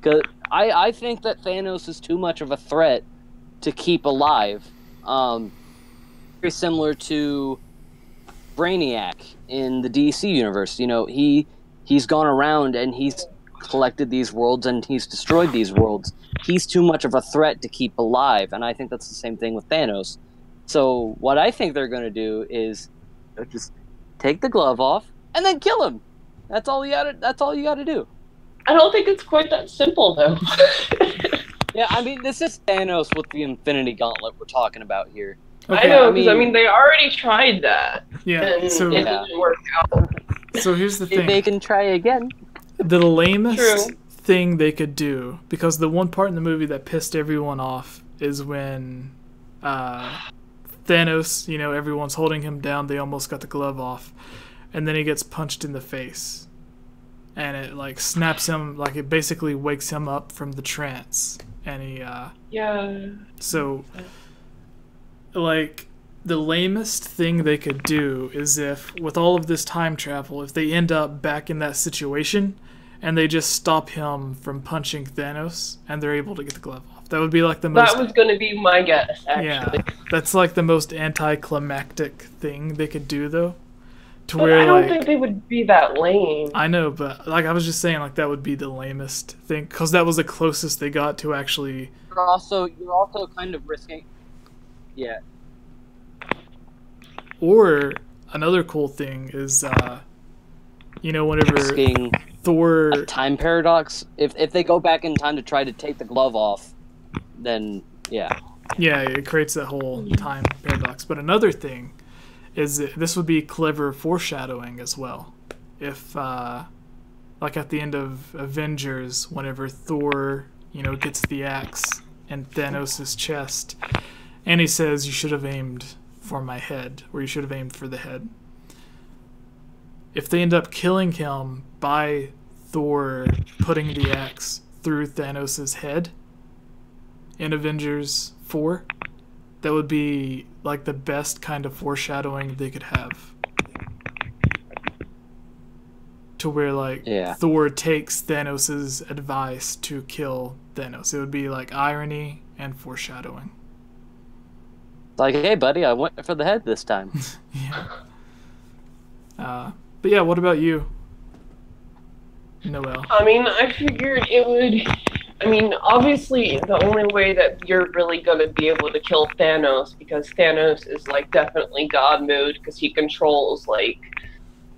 Because I think that Thanos is too much of a threat to keep alive. Very similar to Brainiac in the DC universe. You know, he's gone around and he's collected these worlds and he's destroyed these worlds. He's too much of a threat to keep alive, and I think that's the same thing with Thanos. So what I think they're going to do is just take the glove off and then kill him. That's all you got to do. I don't think it's quite that simple, though. Yeah, I mean, this is Thanos with the Infinity Gauntlet we're talking about here. Okay, I know, because I mean, they already tried that. Yeah, and so it didn't work out. So here's the thing. They can try again. The lamest True. thing they could do, because the one part in the movie that pissed everyone off is when Thanos, you know, everyone's holding him down, they almost got the glove off, and then he gets punched in the face. And it, like, snaps him, like, it basically wakes him up from the trance. And he, Yeah. So, like, the lamest thing they could do is if, with all of this time travel, if they end up back in that situation, and they just stop him from punching Thanos, and they're able to get the glove off. That would be, like, the most... That was going to be my guess, actually. Yeah, that's, like, the most anticlimactic thing they could do, though. To But where, I don't like, think they would be that lame. I know, but like I was just saying, like that would be the lamest thing, because that was the closest they got to actually. You're also kind of risking. Yeah. Or another cool thing is, you know, whenever Risking Thor a time paradox. If they go back in time to try to take the glove off, then yeah. Yeah, it creates that whole time paradox. But another thing is this would be clever foreshadowing as well. If, like at the end of Avengers, whenever Thor, you know, gets the axe in Thanos' chest, and he says, you should have aimed for my head, or you should have aimed for the head. If they end up killing him by Thor putting the axe through Thanos' head in Avengers 4, that would be like the best kind of foreshadowing they could have. To where like Thor takes Thanos' advice to kill Thanos. It would be like irony and foreshadowing. Like, hey buddy, I went for the head this time. Yeah. But yeah, what about you, Noel? I mean, I figured it would... I mean, obviously, the only way that you're really going to be able to kill Thanos, because Thanos is, like, definitely God mode, because he controls, like,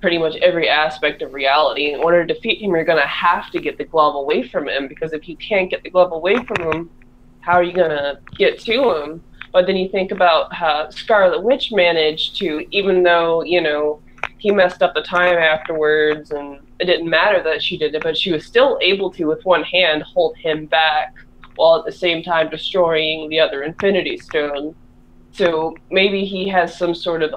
pretty much every aspect of reality. In order to defeat him, you're going to have to get the glove away from him, because if you can't get the glove away from him, how are you going to get to him? But then you think about how Scarlet Witch managed to, even though, you know, he messed up the time afterwards, and it didn't matter that she did it, but she was still able to, with one hand, hold him back, while at the same time destroying the other Infinity Stone. So maybe he has some sort of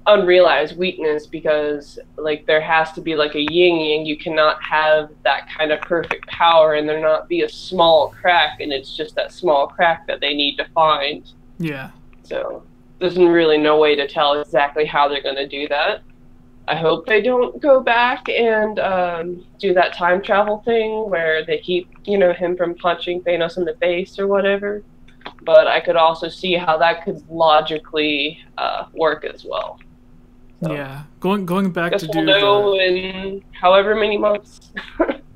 unrealized weakness, because, like, there has to be, like, a yin-yang. You cannot have that kind of perfect power and there not be a small crack, and it's just that small crack that they need to find. Yeah. So there's really no way to tell exactly how they're going to do that. I hope they don't go back and do that time travel thing where they keep, you know, him from punching Thanos in the face or whatever. but I could also see how that could logically work as well. So, yeah, going back guess to we'll do know the in however many months.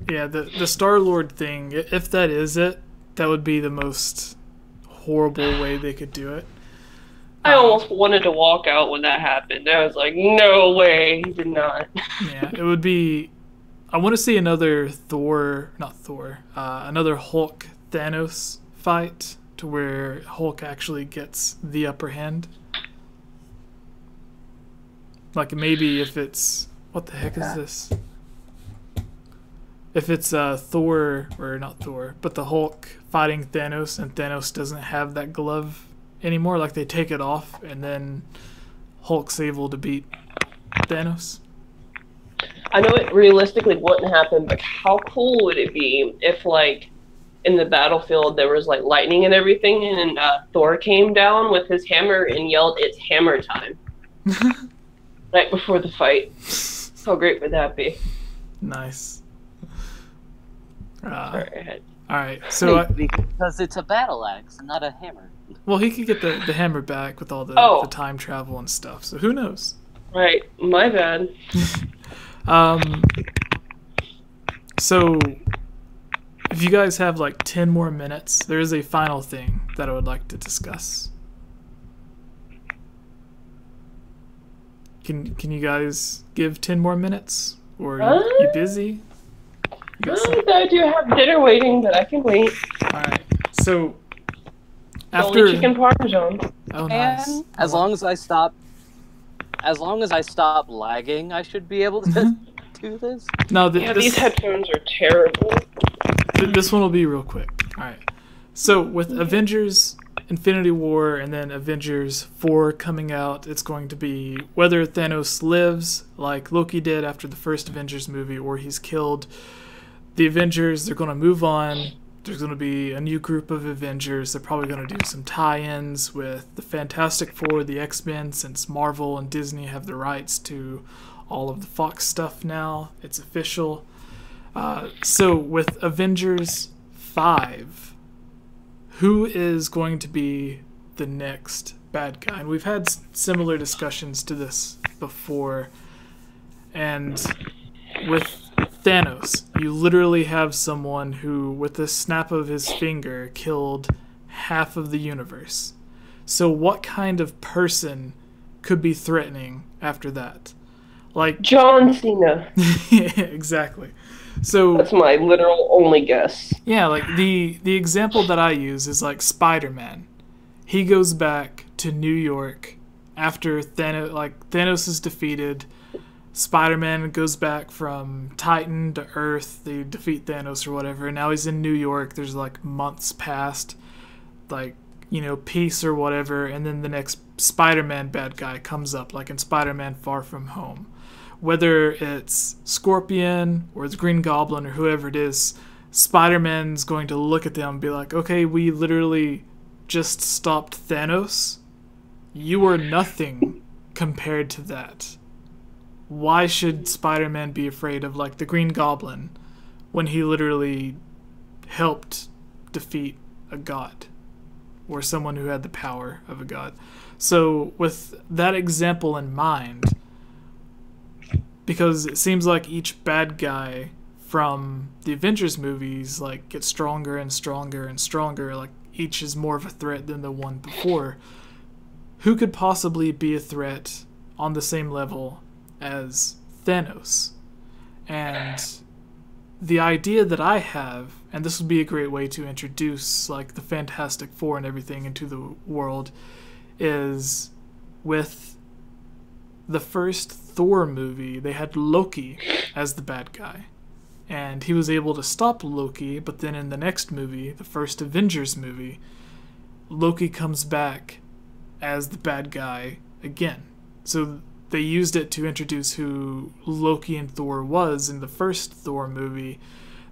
yeah the Star-Lord thing. If that is it, that would be the most horrible way they could do it. I almost wanted to walk out when that happened. I was like, no way, he did not. Yeah, it would be. I want to see another another Hulk Thanos fight to where Hulk actually gets the upper hand. Like maybe if it's what the heck is this? If it's Thor or not Thor, but the Hulk fighting Thanos and Thanos doesn't have that glove anymore, like they take it off and then Hulk's able to beat Thanos. I know it realistically wouldn't happen, but how cool would it be if, like, in the battlefield there was, like, lightning and everything, and Thor came down with his hammer and yelled, "It's hammer time." Right before the fight. How great would that be? Nice. Sorry, Alright, so because it's a battle axe, not a hammer. well, he could get the hammer back with all the time travel and stuff, so who knows? Right, my bad. So if you guys have like 10 more minutes, there is a final thing that I would like to discuss. Can you guys give 10 more minutes? Or are you busy? I do have dinner waiting, but I can wait. Alright, so Only after chicken parmesan. oh nice. And as long as I stop lagging, I should be able to do this. No, These headphones are terrible. This one will be real quick. Alright. So with Avengers Infinity War and then Avengers 4 coming out, it's going to be whether Thanos lives like Loki did after the first Avengers movie or he's killed. The Avengers, they're going to move on. There's going to be a new group of Avengers. They're probably going to do some tie-ins with the Fantastic Four, the X-Men, since Marvel and Disney have the rights to all of the Fox stuff now. It's official. So with Avengers 5, who is going to be the next bad guy? And we've had similar discussions to this before. And with Thanos, you literally have someone who, with the snap of his finger, killed half of the universe. So what kind of person could be threatening after that? Like John Cena. yeah, exactly. So That's my literal only guess. yeah, like the example that I use is like Spider-Man. He goes back to New York after Thanos is defeated. Spider-Man goes back from Titan to Earth. They defeat Thanos or whatever. And now he's in New York. There's like months past, like, peace or whatever. And then the next Spider-Man bad guy comes up, like in Spider-Man Far From Home. Whether it's Scorpion or it's Green Goblin or whoever it is, Spider-Man's going to look at them and be like, okay, we literally just stopped Thanos. You are nothing compared to that. Why should Spider-Man be afraid of, like, the Green Goblin when he literally helped defeat a god or someone who had the power of a god? So with that example in mind, because it seems like each bad guy from the Avengers movies like gets stronger and stronger and stronger, like each is more of a threat than the one before, who could possibly be a threat on the same level as Thanos? And the idea that I have, and this would be a great way to introduce like the Fantastic Four and everything into the world, is with the first Thor movie, they had Loki as the bad guy. And he was able to stop Loki, but then in the next movie, the first Avengers movie, Loki comes back as the bad guy again. So they used it to introduce who Loki and Thor was in the first Thor movie.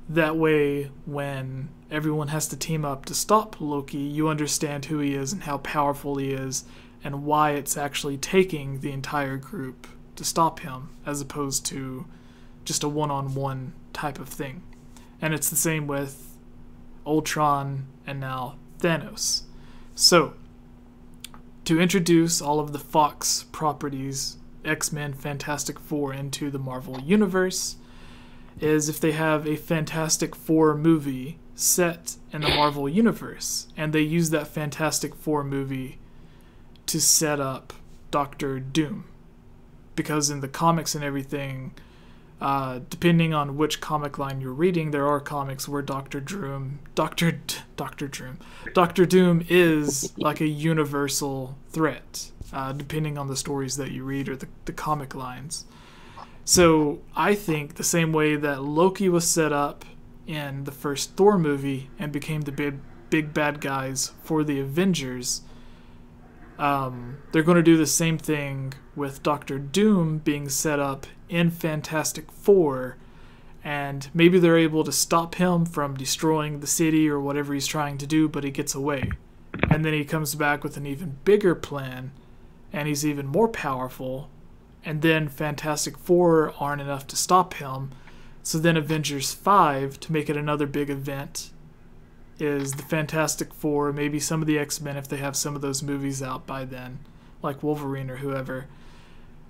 That way, when everyone has to team up to stop Loki, you understand who he is and how powerful he is and why it's actually taking the entire group to stop him, as opposed to just a one-on-one type of thing. And it's the same with Ultron and now Thanos. So, to introduce all of the Fox properties, X-Men, Fantastic Four, into the Marvel Universe, is if they have a Fantastic Four movie set in the Marvel Universe, and they use that Fantastic Four movie to set up Doctor Doom. Because in the comics and everything, depending on which comic line you're reading, there are comics where Doctor Doom is like a universal threat, depending on the stories that you read or the comic lines. So I think the same way that Loki was set up in the first Thor movie and became the big bad guys for the Avengers, they're going to do the same thing with Doctor Doom being set up in Fantastic Four, and maybe they're able to stop him from destroying the city or whatever he's trying to do, but he gets away. And then he comes back with an even bigger plan, and he's even more powerful, and then Fantastic Four aren't enough to stop him, so then Avengers 5, to make it another big event, is the Fantastic Four, maybe some of the X-Men if they have some of those movies out by then, like Wolverine or whoever.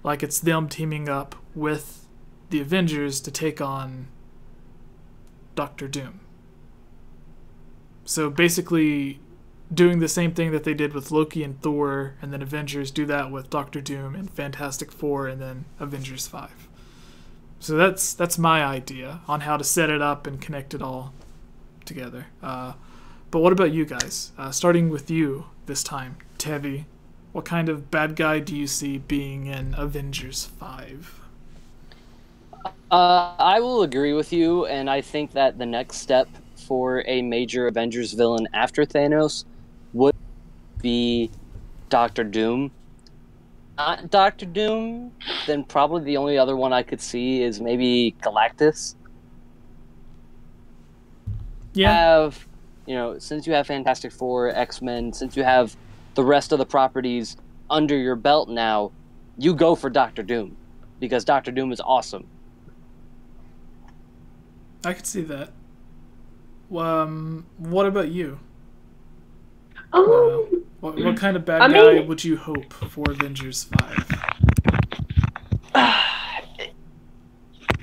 Like, it's them teaming up with the Avengers to take on Doctor Doom. So basically doing the same thing that they did with Loki and Thor, and then Avengers do that with Doctor Doom and Fantastic Four, and then Avengers 5. So that's my idea on how to set it up and connect it all together. But what about you guys? Starting with you this time, Tevi. What kind of bad guy do you see being in Avengers 5? I will agree with you, and I think that the next step for a major Avengers villain after Thanos would be Doctor Doom. Not Doctor Doom, then probably the only other one I could see is maybe Galactus. Yeah. Since you have Fantastic Four, X-Men, since you have the rest of the properties under your belt now, you go for Doctor Doom, because Doctor Doom is awesome. I could see that. What about you? What kind of bad guy would you hope for Avengers 5?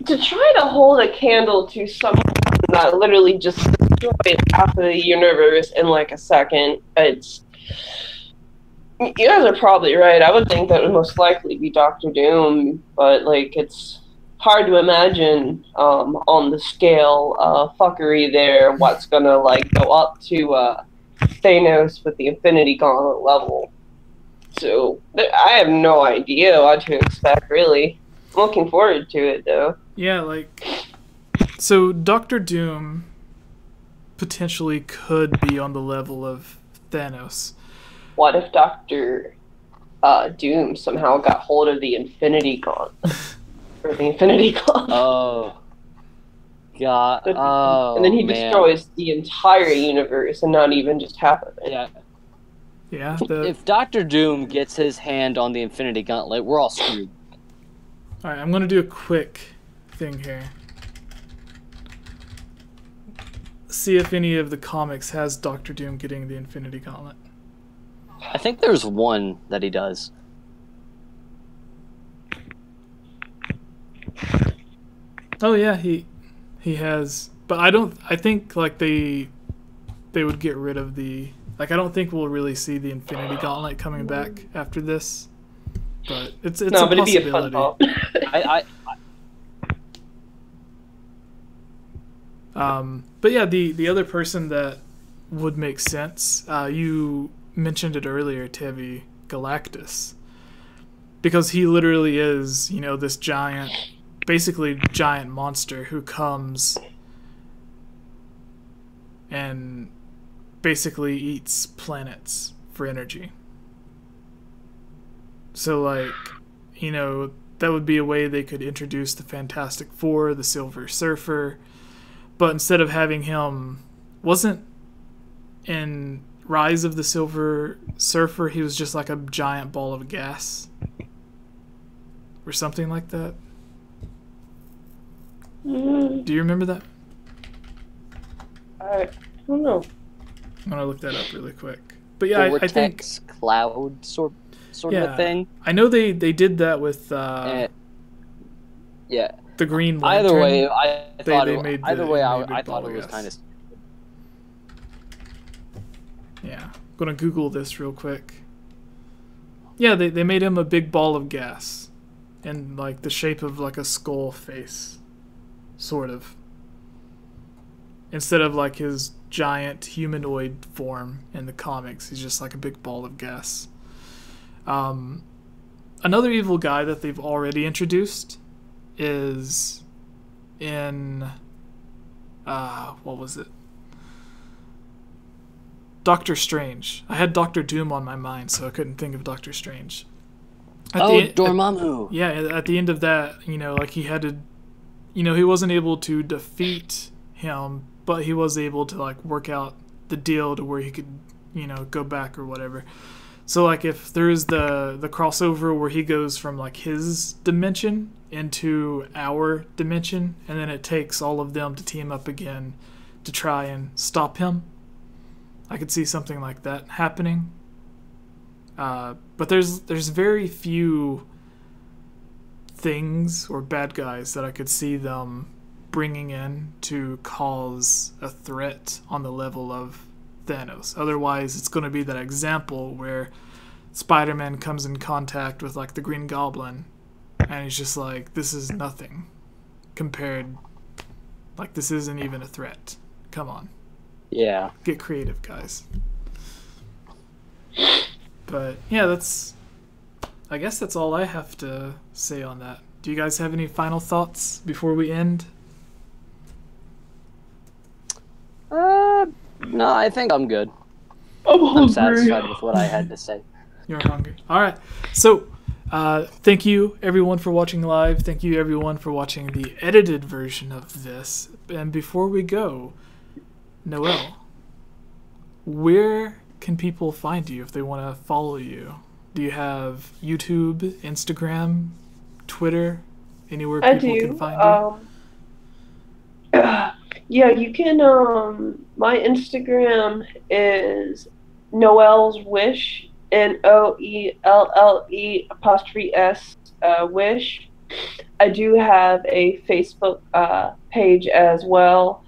To try to hold a candle to someone that literally just destroyed half of the universe in like a second, you guys are probably right. I would think that would most likely be Doctor Doom, but like it's hard to imagine on the scale fuckery there what's gonna like go up to Thanos with the Infinity Gauntlet level. So I have no idea what to expect, really. I'm looking forward to it though. Yeah, so Doctor Doom potentially could be on the level of Thanos. What if Doctor Doom somehow got hold of the Infinity Gauntlet? Or the Infinity Gauntlet. Oh. God. Oh, and then he destroys the entire universe and not even just half of it. Yeah. Yeah. If Doctor Doom gets his hand on the Infinity Gauntlet, we're all screwed. Alright, I'm going to do a quick thing here. See if any of the comics has Doctor Doom getting the Infinity Gauntlet. I think there's one that he does. Oh yeah, he has, but I think like they would get rid of the, I don't think we'll really see the Infinity Gauntlet coming back after this. But it's a possibility. It'd be a fun ball. But yeah, the other person that would make sense, you mentioned it earlier, Tevi, Galactus. Because he literally is, this basically giant monster who comes and basically eats planets for energy. So, that would be a way they could introduce the Fantastic Four, the Silver Surfer, but instead of having him, wasn't in Rise of the Silver Surfer, he was just like a giant ball of gas? Or something like that? Do you remember that? I don't know. I'm gonna look that up really quick. But yeah, vortex I think cloud sort of a thing. I know they did that with yeah. the Green Lantern. Either way, I thought it was kind of. Yeah, I'm gonna Google this real quick. Yeah, they made him a big ball of gas, in like the shape of like a skull face, sort of. Instead of like his giant humanoid form in the comics, he's just like a big ball of gas. Another evil guy that they've already introduced is in what was it? Doctor Strange. I had Doctor Doom on my mind, so I couldn't think of Doctor Strange. Dormammu. Yeah, at the end of that, like he had to, he wasn't able to defeat him, but he was able to like work out the deal to where he could, go back or whatever. So like if there's the crossover where he goes from like his dimension into our dimension, and then it takes all of them to team up again to try and stop him. I could see something like that happening. But there's very few things or bad guys that I could see them bringing in to cause a threat on the level of Thanos. Otherwise, it's going to be that example where Spider-Man comes in contact with like the Green Goblin, and he's just like, this is nothing compared, like this isn't even a threat. Come on. Yeah. Get creative, guys. But yeah, I guess that's all I have to say on that. Do you guys have any final thoughts before we end? No, I think I'm good. I'm satisfied with what I had to say. You're hungry. All right. So, thank you everyone for watching live. Thank you everyone for watching the edited version of this. And before we go, Noel, where can people find you if they want to follow you? Do you have YouTube, Instagram, Twitter, anywhere people can find you? Yeah, you can. My Instagram is Noel's Wish, NOELLE''S Wish. I do have a Facebook page as well.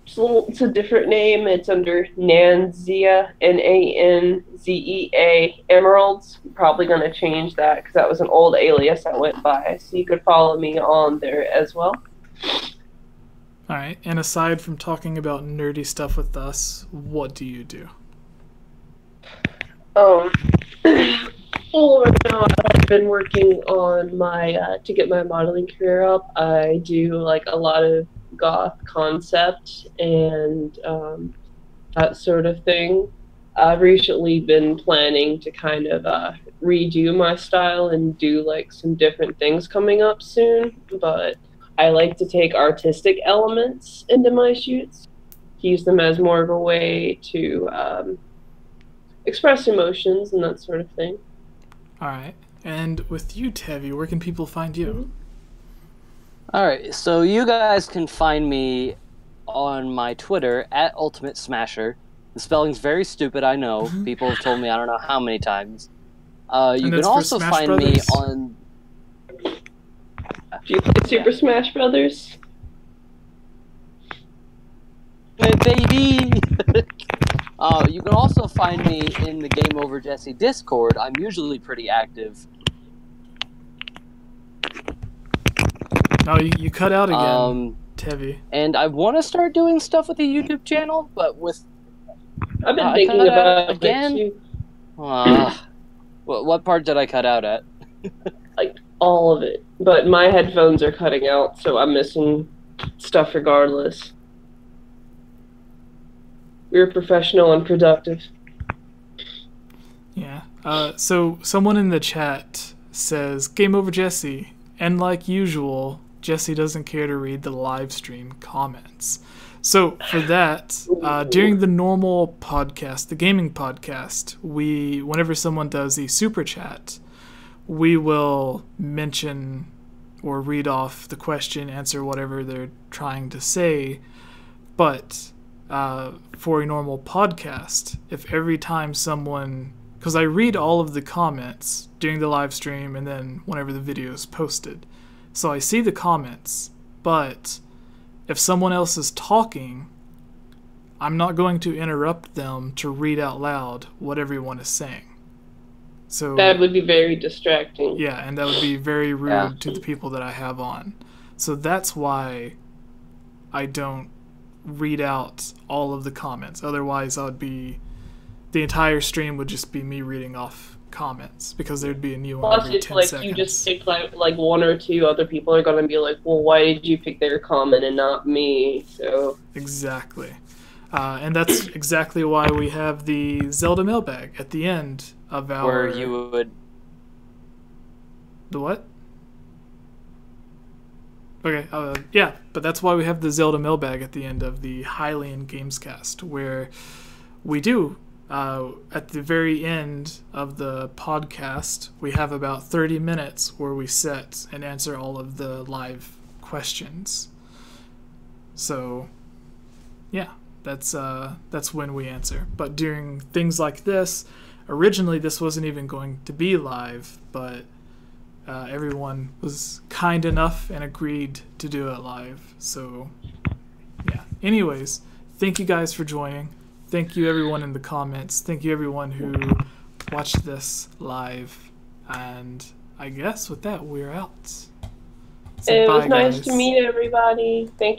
It's a different name. It's under Nanzea, NANZEA Emeralds. I'm probably going to change that because that was an old alias I went by. So you could follow me on there as well. All right. And aside from talking about nerdy stuff with us, what do you do? Well, right now I've been working on my to get my modeling career up. I do like a lot of goth concept and that sort of thing. I've recently been planning to kind of redo my style and do like some different things coming up soon, but I like to take artistic elements into my shoots, use them as more of a way to express emotions and that sort of thing. All right. And with you, Tevi, where can people find you? Mm-hmm. All right, so you guys can find me on my Twitter at Ultimate Smasher. The spelling's very stupid, I know. People have told me I don't know how many times. You can also find Brothers? me on. Do you play Super Smash Brothers? Baby! You can also find me in the Game Over Jesse Discord. I'm usually pretty active. Oh, you cut out again, Tevi. And I want to start doing stuff with the YouTube channel, but with... I've been thinking about again. it too. What part did I cut out at? Like, all of it. But my headphones are cutting out, so I'm missing stuff regardless. We're professional and productive. Yeah. So someone in the chat says, Game Over Jesse, and like usual, Jesse doesn't care to read the live stream comments. So for that, during the normal podcast, the gaming podcast, whenever someone does a super chat, we will mention or read off the question, answer whatever they're trying to say. But for a normal podcast, if every time someone, because I read all of the comments during the live stream and then whenever the video is posted, so I see the comments, but if someone else is talking, I'm not going to interrupt them to read out loud what everyone is saying. So That would be very distracting. yeah, and that would be very rude to the people that I have on. So that's why I don't read out all of the comments. Otherwise, the entire stream would just be me reading off comments, because there'd be a new one Plus, every it's 10 like seconds. you just pick like one or two other people are gonna be like, well, why did you pick their comment and not me? So Exactly. And that's exactly why we have the Zelda mailbag at the end of our... Where you would... The what? Okay, yeah, but that's why we have the Zelda mailbag at the end of the Hylian Gamescast, where we do, at the very end of the podcast, we have about 30 minutes where we sit and answer all of the live questions. So, yeah, that's when we answer. But during things like this, originally this wasn't even going to be live, but everyone was kind enough and agreed to do it live. So, yeah. Anyways, thank you guys for joining. Thank you everyone in the comments. Thank you everyone who watched this live. And I guess with that, we're out. So it bye, was nice guys. to meet everybody. Thank you.